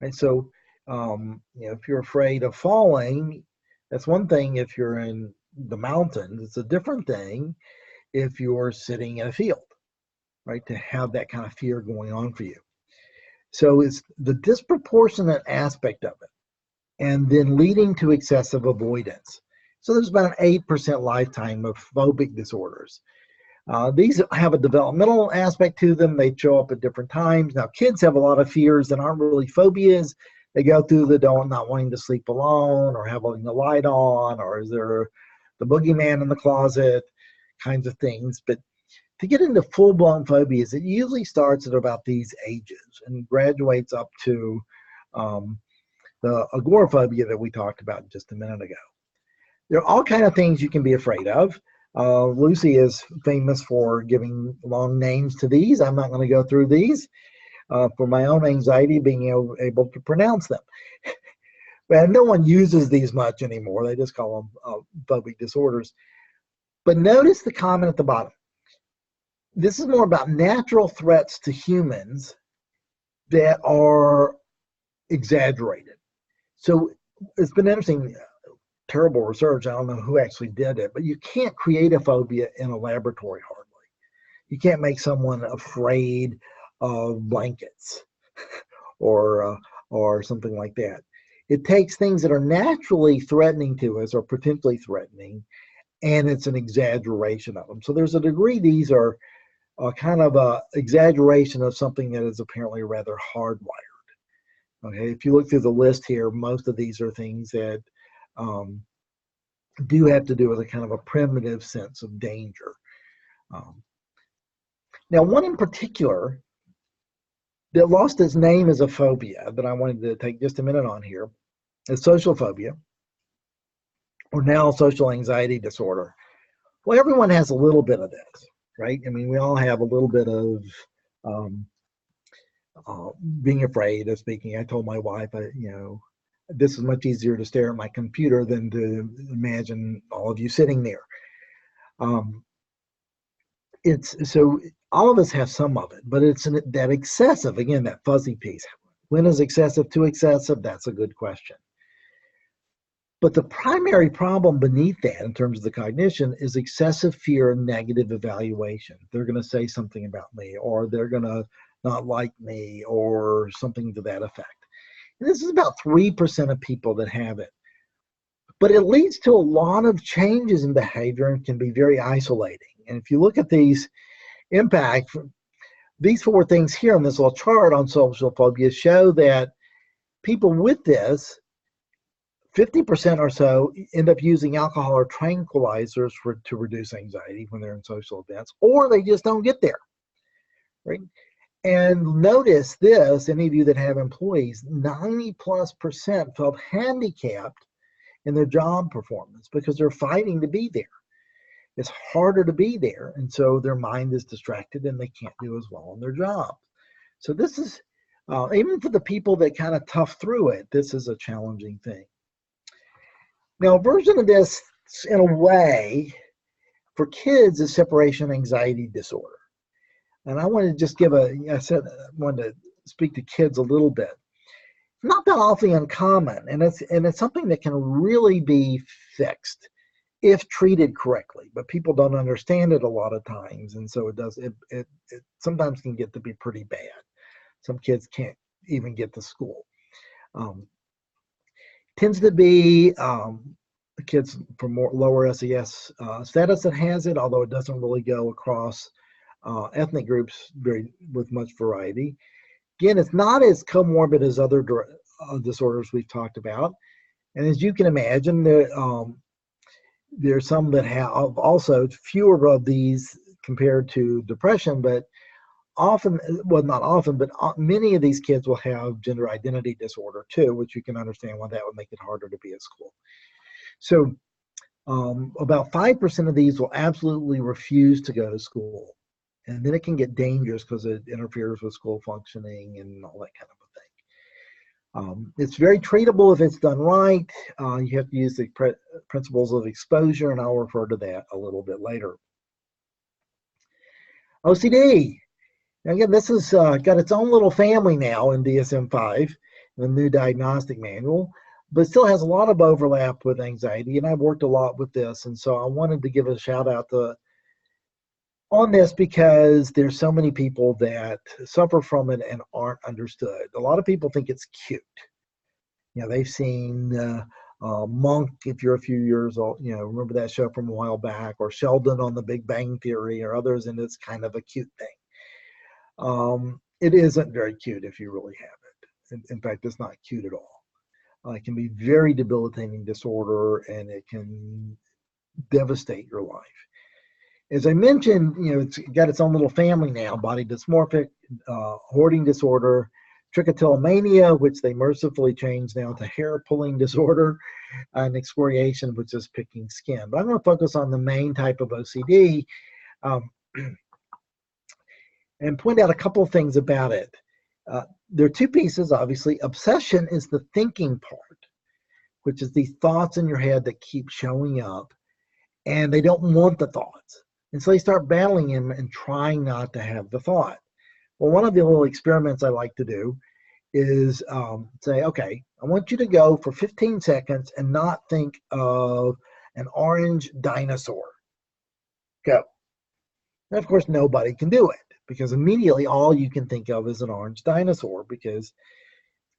And so, if you're afraid of falling, that's one thing if you're in the mountains. It's a different thing if you're sitting in a field, right? To have that kind of fear going on for you. So it's the disproportionate aspect of it, and then leading to excessive avoidance. So there's about an 8% lifetime of phobic disorders. These have a developmental aspect to them. They show up at different times. Now, kids have a lot of fears that aren't really phobias. They go through the not wanting to sleep alone, or having the light on, or is there the boogeyman in the closet, kinds of things. But to get into full-blown phobias, it usually starts at about these ages and graduates up to the agoraphobia that we talked about just a minute ago. There are all kinds of things you can be afraid of. Lucy is famous for giving long names to these. I'm not going to go through these for my own anxiety, being able to pronounce them. And no one uses these much anymore. They just call them phobic disorders. But notice the comment at the bottom. This is more about natural threats to humans that are exaggerated. So it's been interesting. Terrible research. I don't know who actually did it, but you can't create a phobia in a laboratory hardly. You can't make someone afraid of blankets or something like that. It takes things that are naturally threatening to us or potentially threatening, and it's an exaggeration of them. So there's a degree these are kind of a exaggeration of something that is apparently rather hardwired. Okay, if you look through the list here, most of these are things that do have to do with a kind of a primitive sense of danger. Now, one in particular that lost its name as a phobia that I wanted to take just a minute on here is social phobia, or now social anxiety disorder. Well, everyone has a little bit of this, right? I mean, we all have a little bit of being afraid of speaking. I told my wife, this is much easier to stare at my computer than to imagine all of you sitting there. So all of us have some of it, but it's that excessive, again, that fuzzy piece. When is excessive too excessive? That's a good question. But the primary problem beneath that, in terms of the cognition, is excessive fear and negative evaluation. They're going to say something about me, or they're going to not like me, or something to that effect. And this is about 3% of people that have it. But it leads to a lot of changes in behavior and can be very isolating. And if you look at these impacts, these 4 things here on this little chart on social phobia show that people with this 50% or so end up using alcohol or tranquilizers to reduce anxiety when they're in social events, or they just don't get there, right? And notice this, any of you that have employees, 90+% felt handicapped in their job performance because they're fighting to be there. It's harder to be there, and so their mind is distracted and they can't do as well on their job. So this is, even for the people that kind of tough through it, this is a challenging thing. Now, a version of this, in a way, for kids is separation anxiety disorder. And I want to just give I wanted to speak to kids a little bit. Not that awfully uncommon, and it's something that can really be fixed if treated correctly, but people don't understand it a lot of times, and so it sometimes can get to be pretty bad. Some kids can't even get to school. Tends to be kids from lower SES status that has it, although it doesn't really go across ethnic groups with much variety. Again, it's not as comorbid as other disorders we've talked about, and as you can imagine, there's some that have also fewer of these compared to depression, but often, well, not often, but many of these kids will have gender identity disorder too, which you can understand why that would make it harder to be at school. So about 5% of these will absolutely refuse to go to school. And then it can get dangerous because it interferes with school functioning and all that kind of a thing. It's very treatable if it's done right. You have to use the principles of exposure, and I'll refer to that a little bit later. OCD. Now again, this has got its own little family now in DSM-5, the new diagnostic manual, but still has a lot of overlap with anxiety, and I've worked a lot with this, and so I wanted to give a shout out on this because there's so many people that suffer from it and aren't understood. A lot of people think it's cute. You know, they've seen Monk, if you're a few years old, you know, remember that show from a while back, or Sheldon on The Big Bang Theory or others, and it's kind of a cute thing. It isn't very cute if you really have it. In fact, it's not cute at all. It can be very debilitating disorder, and it can devastate your life. As I mentioned, you know, it's got its own little family now: body dysmorphic, hoarding disorder, trichotillomania, which they mercifully changed now to hair pulling disorder, and excoriation, which is picking skin. But I'm going to focus on the main type of OCD and point out a couple of things about it. There are two pieces, obviously. Obsession is the thinking part, which is these thoughts in your head that keep showing up, and they don't want the thoughts. And so they start battling him and trying not to have the thought. Well, one of the little experiments I like to do is say, okay, I want you to go for 15 seconds and not think of an orange dinosaur. Go. And of course, nobody can do it because immediately all you can think of is an orange dinosaur, because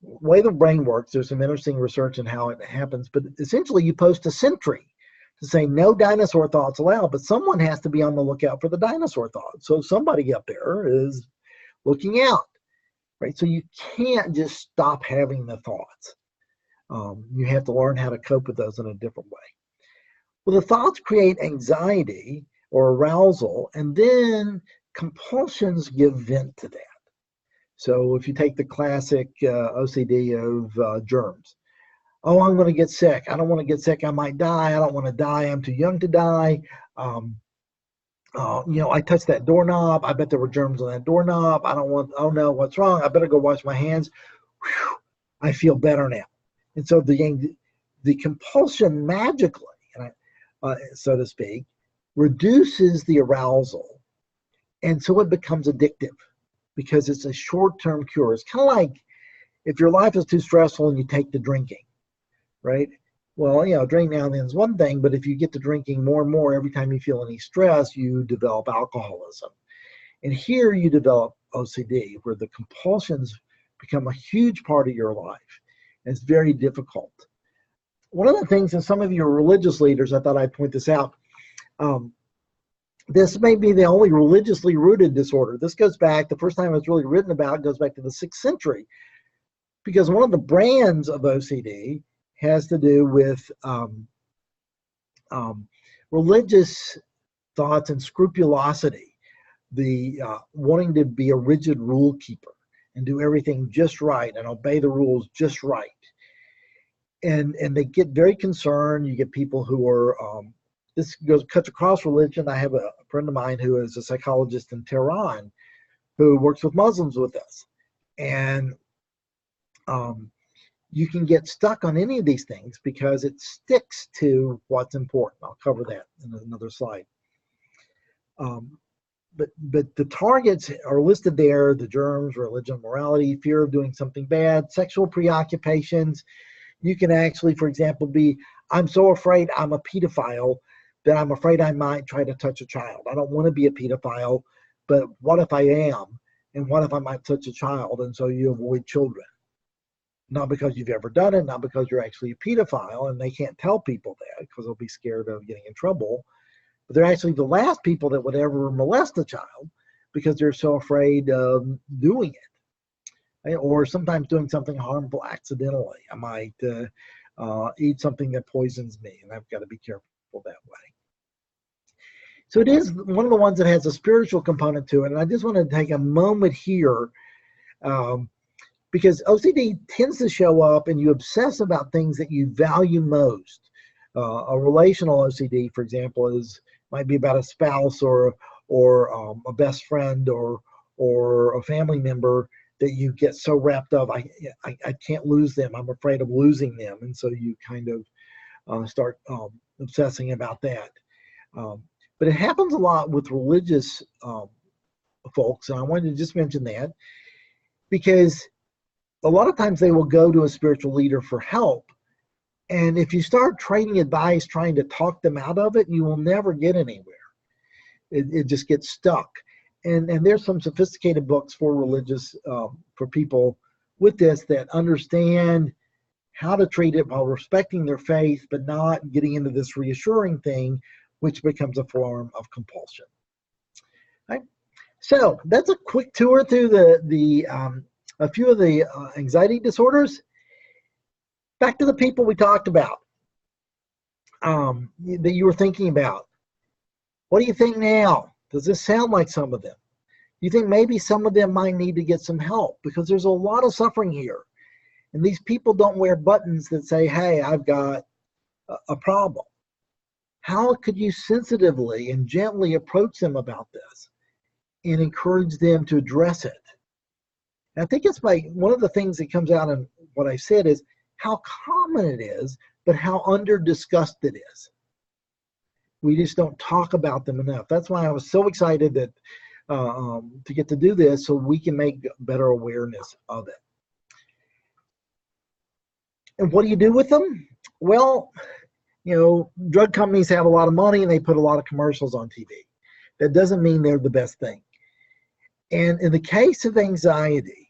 the way the brain works, there's some interesting research in how it happens, but essentially you post a sentry to say no dinosaur thoughts allowed, but someone has to be on the lookout for the dinosaur thoughts. So somebody up there is looking out, right? So you can't just stop having the thoughts. You have to learn how to cope with those in a different way. Well, the thoughts create anxiety or arousal, and then compulsions give vent to that. So if you take the classic OCD of germs, oh, I'm going to get sick. I don't want to get sick. I might die. I don't want to die. I'm too young to die. You know, I touched that doorknob. I bet there were germs on that doorknob. I don't want, oh no, what's wrong? I better go wash my hands. Whew, I feel better now. And so the compulsion magically, so to speak, reduces the arousal. And so it becomes addictive because it's a short-term cure. It's kind of like if your life is too stressful and you take to drinking. Right? Well, you know, drink now and then is one thing, but if you get to drinking more and more every time you feel any stress, you develop alcoholism. And here you develop OCD, where the compulsions become a huge part of your life. And it's very difficult. One of the things, and some of you are religious leaders, I thought I'd point this out. This may be the only religiously rooted disorder. This goes back, the first time it was really written about goes back to the 6th century, because one of the brands of OCD has to do with religious thoughts and scrupulosity, the wanting to be a rigid rule keeper and do everything just right and obey the rules just right. And they get very concerned. You get people who are, cuts across religion. I have a friend of mine who is a psychologist in Tehran who works with Muslims with us. And you can get stuck on any of these things because it sticks to what's important. I'll cover that in another slide. But the targets are listed there: the germs, religion, morality, fear of doing something bad, sexual preoccupations. You can actually, for example, be, I'm so afraid I'm a pedophile that I'm afraid I might try to touch a child. I don't want to be a pedophile, but what if I am? And what if I might touch a child? And so you avoid children. Not because you've ever done it, not because you're actually a pedophile, and they can't tell people that because they'll be scared of getting in trouble. But they're actually the last people that would ever molest a child because they're so afraid of doing it. Or sometimes doing something harmful accidentally. I might eat something that poisons me, and I've got to be careful that way. So it is one of the ones that has a spiritual component to it, and I just want to take a moment here because OCD tends to show up and you obsess about things that you value most. A relational OCD, for example, might be about a spouse or a best friend or a family member that you get so wrapped up, I can't lose them. I'm afraid of losing them. And so you kind of start obsessing about that. But it happens a lot with religious folks. And I wanted to just mention that because a lot of times they will go to a spiritual leader for help. And if you start trading advice, trying to talk them out of it, you will never get anywhere. It just gets stuck. And there's some sophisticated books for religious, for people with this that understand how to treat it while respecting their faith, but not getting into this reassuring thing, which becomes a form of compulsion. Right? So that's a quick tour through a few of the anxiety disorders. Back to the people we talked about, that you were thinking about. What do you think now? Does this sound like some of them? You think maybe some of them might need to get some help because there's a lot of suffering here. And these people don't wear buttons that say, hey, I've got a problem. How could you sensitively and gently approach them about this and encourage them to address it? And I think it's one of the things that comes out in what I said is how common it is, but how under-discussed it is. We just don't talk about them enough. That's why I was so excited that to get to do this so we can make better awareness of it. And what do you do with them? Well, drug companies have a lot of money and they put a lot of commercials on TV. That doesn't mean they're the best thing. And in the case of anxiety,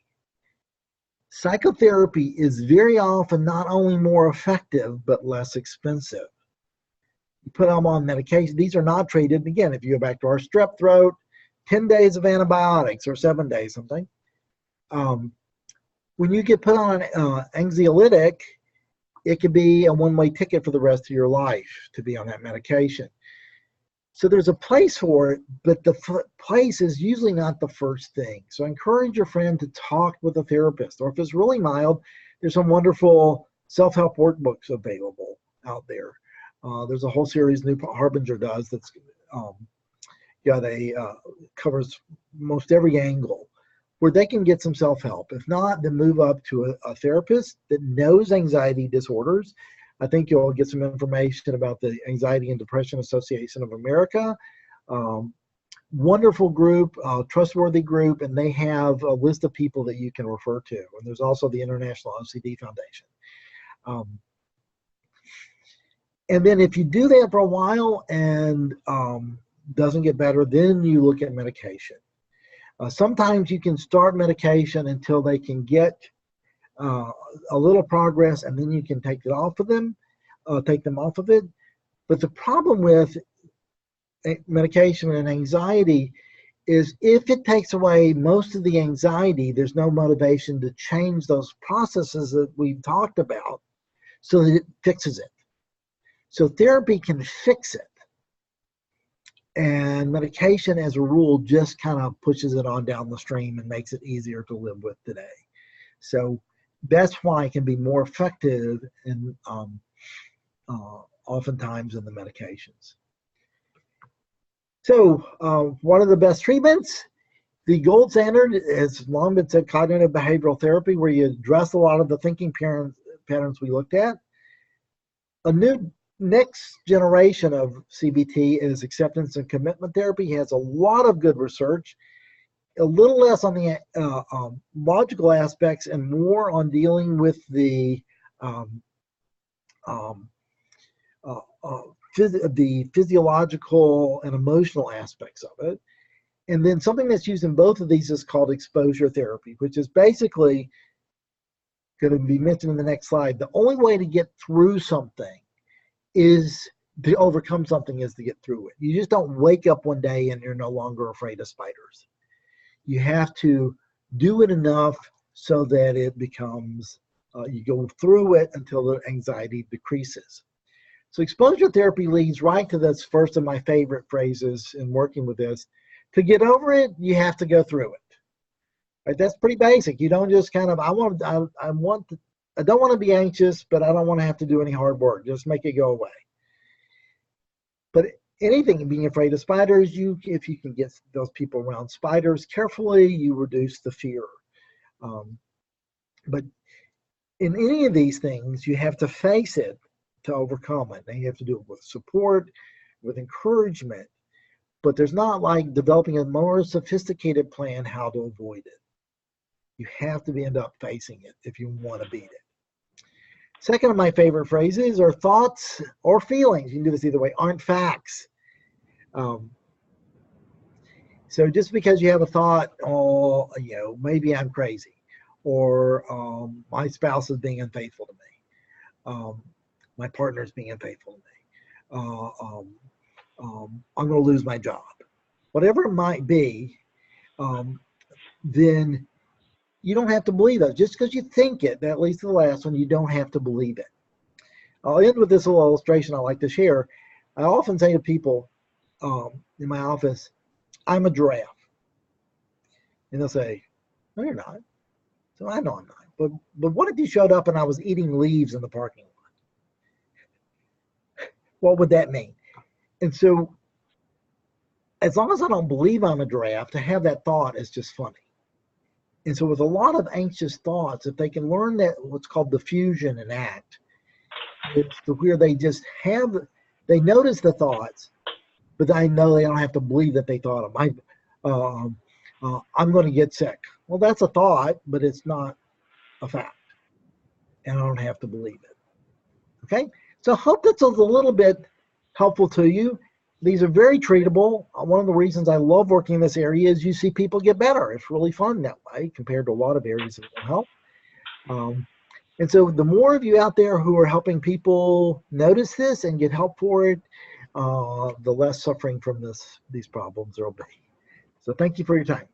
psychotherapy is very often not only more effective, but less expensive. You put them on medication. These are not treated. Again, if you go back to our strep throat, 10 days of antibiotics or 7 days, something. When you get put on an anxiolytic, it could be a one-way ticket for the rest of your life to be on that medication. So there's a place for it, but the place is usually not the first thing. So encourage your friend to talk with a therapist, or if it's really mild, there's some wonderful self-help workbooks available out there. There's a whole series New Harbinger does that's covers most every angle where they can get some self-help. If not, then move up to a therapist that knows anxiety disorders. I think you'll get some information about the Anxiety and Depression Association of America. Wonderful group, trustworthy group, and they have a list of people that you can refer to. And there's also the International OCD Foundation. And then if you do that for a while and doesn't get better, then you look at medication. Sometimes you can start medication until they can get a little progress, and then you can take them off of it. But the problem with medication and anxiety is if it takes away most of the anxiety, there's no motivation to change those processes that we've talked about. so that it fixes it. So therapy can fix it. And medication, as a rule, just kind of pushes it on down the stream and makes it easier to live with today. So that's why it can be more effective in, oftentimes in the medications. So what are the best treatments? The gold standard has long been said cognitive behavioral therapy, where you address a lot of the thinking patterns we looked at. A new next generation of CBT is acceptance and commitment therapy. It has a lot of good research, a little less on the logical aspects and more on dealing with the physiological and emotional aspects of it. And then something that's used in both of these is called exposure therapy, which is basically going to be mentioned in the next slide. The only way to get through something is to overcome something, is to get through it. You just don't wake up one day and you're no longer afraid of spiders. You have to do it enough so that it becomes, you go through it until the anxiety decreases. So exposure therapy leads right to this first of my favorite phrases in working with this. To get over it, you have to go through it. Right? That's pretty basic. You don't just kind of, I don't want to be anxious, but I don't want to have to do any hard work. Just make it go away. But anything, being afraid of spiders, if you can get those people around spiders carefully, you reduce the fear. But in any of these things, you have to face it to overcome it. And you have to do it with support, with encouragement. But there's not like developing a more sophisticated plan how to avoid it. You have to end up facing it if you want to beat it. Second of my favorite phrases are thoughts or feelings. You can do this either way, aren't facts. So just because you have a thought, oh, maybe I'm crazy, or my spouse is being unfaithful to me, my partner is being unfaithful to me, I'm going to lose my job, whatever it might be, then you don't have to believe those. Just because you think it, that leads to the last one, you don't have to believe it. I'll end with this little illustration I like to share. I often say to people in my office, I'm a giraffe. And they'll say, no, you're not. So I know I'm not. But what if you showed up and I was eating leaves in the parking lot? What would that mean? And so as long as I don't believe I'm a giraffe, to have that thought is just funny. And so with a lot of anxious thoughts, if they can learn that what's called diffusion and act, it's to where they just they notice the thoughts, but I know they don't have to believe that they thought them. I'm going to get sick. Well, that's a thought, but it's not a fact. And I don't have to believe it. Okay? So I hope that's a little bit helpful to you. These are very treatable. One of the reasons I love working in this area is you see people get better. It's really fun that way compared to a lot of areas of mental health. And so the more of you out there who are helping people notice this and get help for it, the less suffering from these problems there will be. So thank you for your time.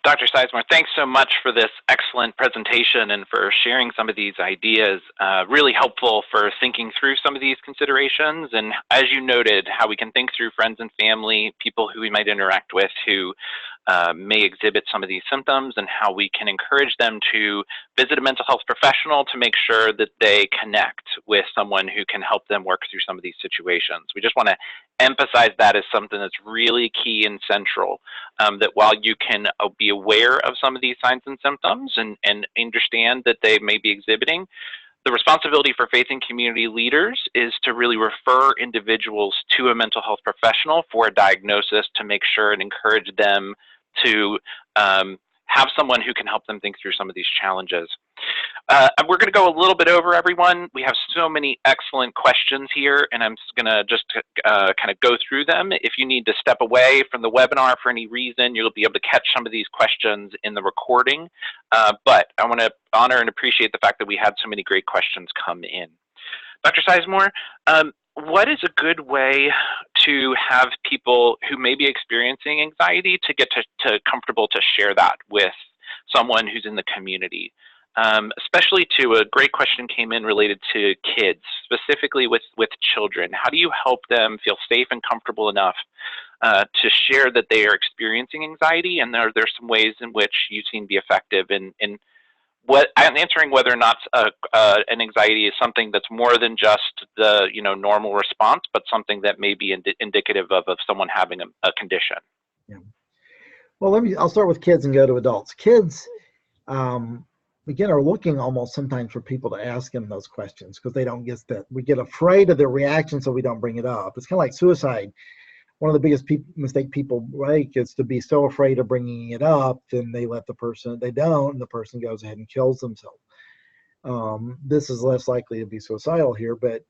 Dr. Sizemore, thanks so much for this excellent presentation and for sharing some of these ideas. Really helpful for thinking through some of these considerations, and as you noted, how we can think through friends and family, people who we might interact with who may exhibit some of these symptoms, and how we can encourage them to visit a mental health professional to make sure that they connect with someone who can help them work through some of these situations. We just want to emphasize that as something that's really key and central, that while you can be aware of some of these signs and symptoms and understand that they may be exhibiting, the responsibility for faith and community leaders is to really refer individuals to a mental health professional for a diagnosis, to make sure and encourage them to have someone who can help them think through some of these challenges. We're going to go a little bit over, everyone. We have so many excellent questions here, and I'm going to just kind of go through them. If you need to step away from the webinar for any reason, you'll be able to catch some of these questions in the recording. But I want to honor and appreciate the fact that we had so many great questions come in. Dr. Sizemore, what is a good way to have people who may be experiencing anxiety to get to comfortable to share that with someone who's in the community? especially to a great question came in related to kids, specifically with children. How do you help them feel safe and comfortable enough to share that they are experiencing anxiety, and are there some ways in which you've seen be effective in answering whether or not an anxiety is something that's more than just the normal response, but something that may be indicative of someone having a condition? Yeah. Well, I'll start with kids and go to adults. Kids, again, are looking almost sometimes for people to ask them those questions because they don't get that. We get afraid of their reaction, so we don't bring it up. It's kind of like suicide. One of the biggest mistake people make is to be so afraid of bringing it up, then they let they don't, and the person goes ahead and kills themselves. This is less likely to be suicidal here, but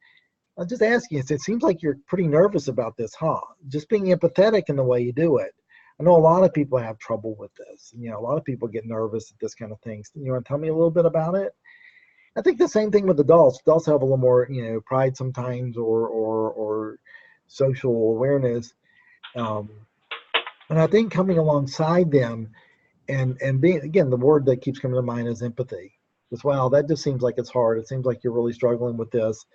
I'm just asking you, it seems like you're pretty nervous about this, huh? Just being empathetic in the way you do it. I know a lot of people have trouble with this. A lot of people get nervous at this kind of thing. You want to tell me a little bit about it? I think the same thing with adults. Adults have a little more, pride sometimes or social awareness. And I think coming alongside them and being, again, the word that keeps coming to mind is empathy. As well, that just seems like it's hard. It seems like you're really struggling with this.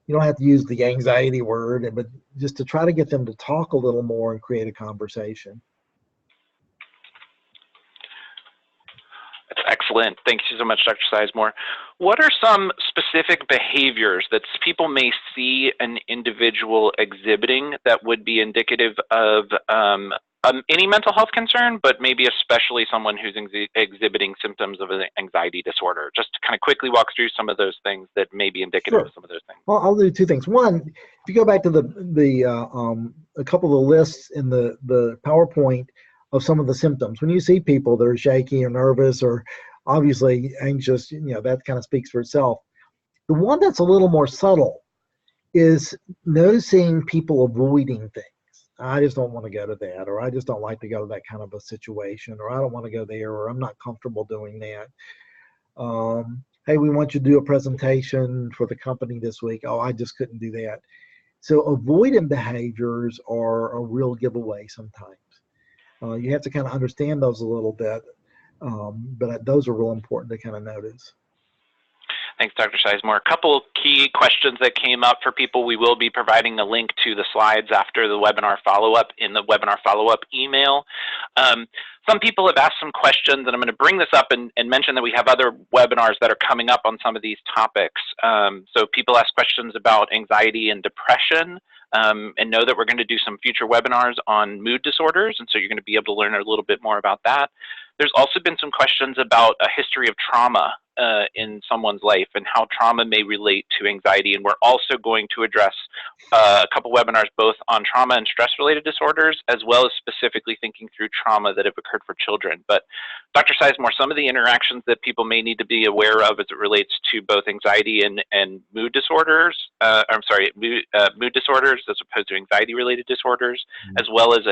You don't have to use the anxiety word, but just to try to get them to talk a little more and create a conversation. That's excellent. Thank you so much, Dr. Sizemore. What are some specific behaviors that people may see an individual exhibiting that would be indicative of any mental health concern, but maybe especially someone who's exhibiting symptoms of an anxiety disorder? Just to kind of quickly walk through some of those things that may be indicative of some of those things. Well, I'll do two things. One, if you go back to a couple of lists in the PowerPoint of some of the symptoms, when you see people that are shaky or nervous or obviously anxious, that kind of speaks for itself. The one that's a little more subtle is noticing people avoiding things. I just don't want to go to that, or I just don't like to go to that kind of a situation, or I don't want to go there, or I'm not comfortable doing that. Hey, we want you to do a presentation for the company this week. Oh, I just couldn't do that. So avoidant behaviors are a real giveaway sometimes. You have to kind of understand those a little bit, but those are real important to kind of notice. Thanks, Dr. Sizemore. A couple key questions that came up for people. We will be providing a link to the slides after the webinar follow-up in the webinar follow-up email. Some people have asked some questions, and I'm going to bring this up and mention that we have other webinars that are coming up on some of these topics. So people ask questions about anxiety and depression, and know that we're going to do some future webinars on mood disorders, and so you're going to be able to learn a little bit more about that. There's also been some questions about a history of trauma in someone's life and how trauma may relate to anxiety, and we're also going to address a couple webinars both on trauma and stress-related disorders, as well as specifically thinking through trauma that have occurred for children. But Dr. Sizemore, some of the interactions that people may need to be aware of as it relates to both anxiety and mood disorders, mood disorders as opposed to anxiety-related disorders, as well as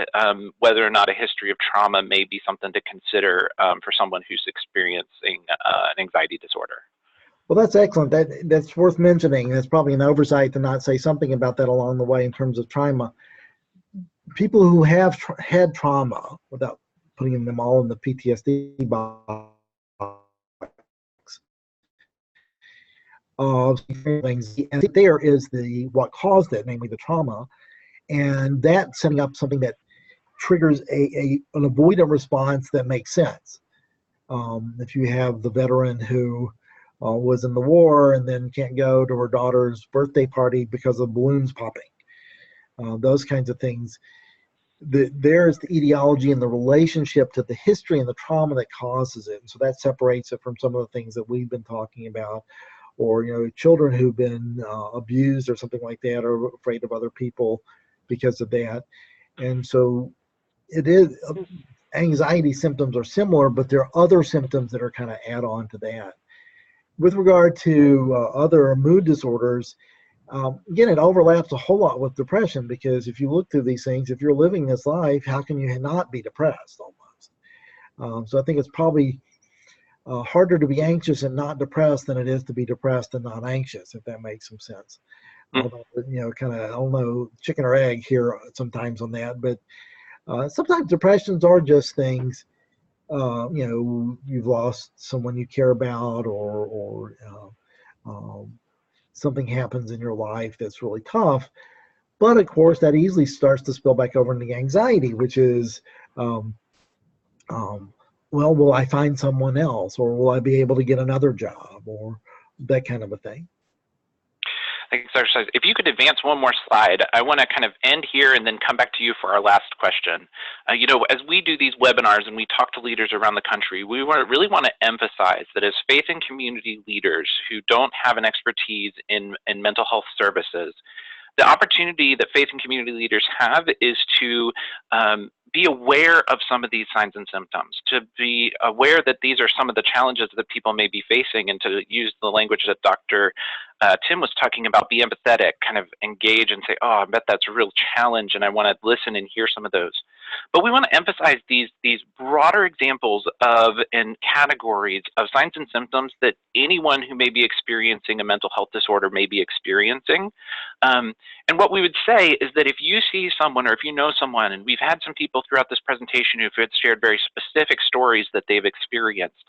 whether or not a history of trauma may be something to consider for someone who's experiencing an anxiety disorder. Well, that's excellent. That's worth mentioning. It's probably an oversight to not say something about that along the way in terms of trauma. People who have had trauma, without putting them all in the PTSD box, and there is what caused it, namely the trauma, and that setting up something that triggers an avoidant response that makes sense. If you have the veteran who was in the war and then can't go to her daughter's birthday party because of balloons popping, those kinds of things, there's the etiology and the relationship to the history and the trauma that causes it. And so that separates it from some of the things that we've been talking about, or children who've been abused or something like that, or afraid of other people because of that. And so it is, anxiety symptoms are similar, but there are other symptoms that are kind of add on to that. With regard to other mood disorders, again, it overlaps a whole lot with depression, because if you look through these things, if you're living this life, how can you not be depressed almost? So I think it's probably harder to be anxious and not depressed than it is to be depressed and not anxious, if that makes some sense. Although, kind of, I don't know, chicken or egg here sometimes on that, but sometimes depressions are just things you've lost someone you care about, or something happens in your life that's really tough. But of course, that easily starts to spill back over into anxiety, which is, um, um, well, will I find someone else, or will I be able to get another job, or that kind of a thing. Thanks, Dr. Size. If you could advance one more slide, I want to kind of end here and then come back to you for our last question. As we do these webinars and we talk to leaders around the country, we really want to emphasize that as faith and community leaders who don't have an expertise in mental health services, the opportunity that faith and community leaders have is to be aware of some of these signs and symptoms, to be aware that these are some of the challenges that people may be facing, and to use the language that Dr. Tim was talking about, be empathetic, kind of engage and say, oh, I bet that's a real challenge and I want to listen and hear some of those. But we want to emphasize these broader examples of and categories of signs and symptoms that anyone who may be experiencing a mental health disorder may be experiencing. And what we would say is that if you see someone, or if you know someone, and we've had some people throughout this presentation who've shared very specific stories that they've experienced,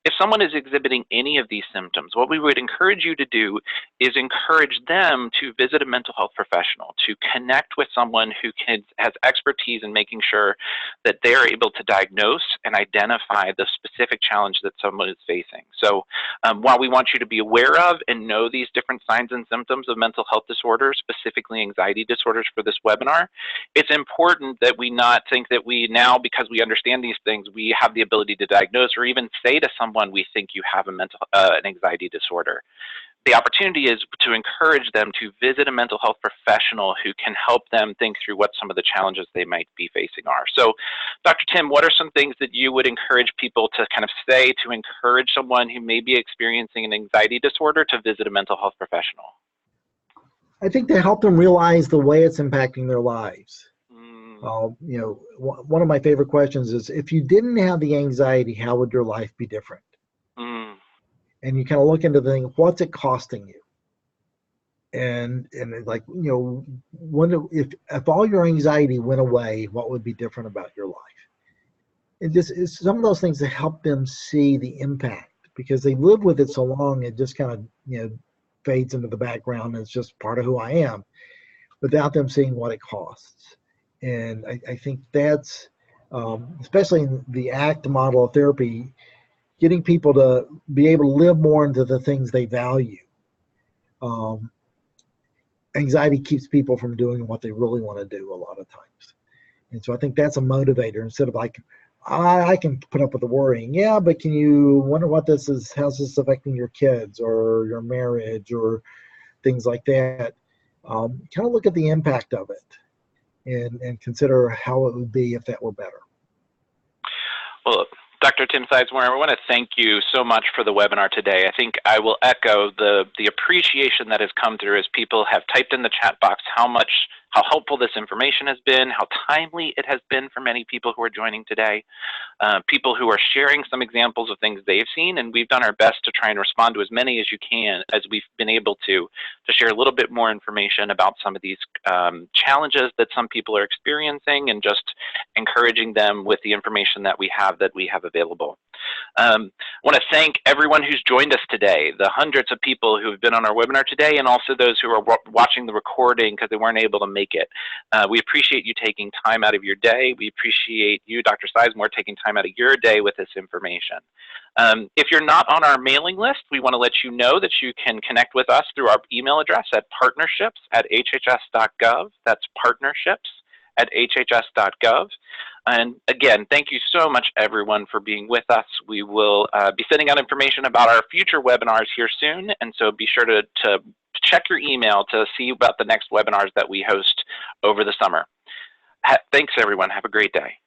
if someone is exhibiting any of these symptoms, what we would encourage you to do is encourage them to visit a mental health professional, to connect with someone who has expertise in making sure that they're able to diagnose and identify the specific challenge that someone is facing. So while we want you to be aware of and know these different signs and symptoms of mental health disorders, specifically anxiety disorders for this webinar, it's important that we not think that we now, because we understand these things, we have the ability to diagnose or even say to someone, we think you have an anxiety disorder. The opportunity is to encourage them to visit a mental health professional who can help them think through what some of the challenges they might be facing are. So, Dr. Tim, what are some things that you would encourage people to kind of say to encourage someone who may be experiencing an anxiety disorder to visit a mental health professional? I think to help them realize the way it's impacting their lives. One of my favorite questions is, if you didn't have the anxiety, how would your life be different? And you kind of look into the thing, what's it costing you? And like, wonder if all your anxiety went away, what would be different about your life? It's some of those things that help them see the impact, because they live with it so long, it just kind of, fades into the background. And it's just part of who I am, without them seeing what it costs. And I think that's, especially in the ACT model of therapy, getting people to be able to live more into the things they value. Anxiety keeps people from doing what they really want to do a lot of times. And so I think that's a motivator, instead of like, I can put up with the worrying. Yeah, but can you wonder what this is, how's this affecting your kids or your marriage or things like that? Kind of look at the impact of it and consider how it would be if that were better. Well, Dr. Tim Sizemore, I want to thank you so much for the webinar today. I think I will echo the appreciation that has come through as people have typed in the chat box how helpful this information has been, how timely it has been for many people who are joining today, people who are sharing some examples of things they've seen, and we've done our best to try and respond to as many as we've been able to share a little bit more information about some of these challenges that some people are experiencing, and just encouraging them with the information that we have available. I want to thank everyone who's joined us today, the hundreds of people who have been on our webinar today, and also those who are watching the recording because they weren't able to make it. We appreciate you taking time out of your day. We appreciate you, Dr. Sizemore, taking time out of your day with this information. If you're not on our mailing list, we want to let you know that you can connect with us through our email address at partnerships@hhs.gov. That's partnerships@hhs.gov. And again, thank you so much, everyone, for being with us. We will be sending out information about our future webinars here soon, and so be sure to check your email to see about the next webinars that we host over the summer. Thanks, everyone. Have a great day.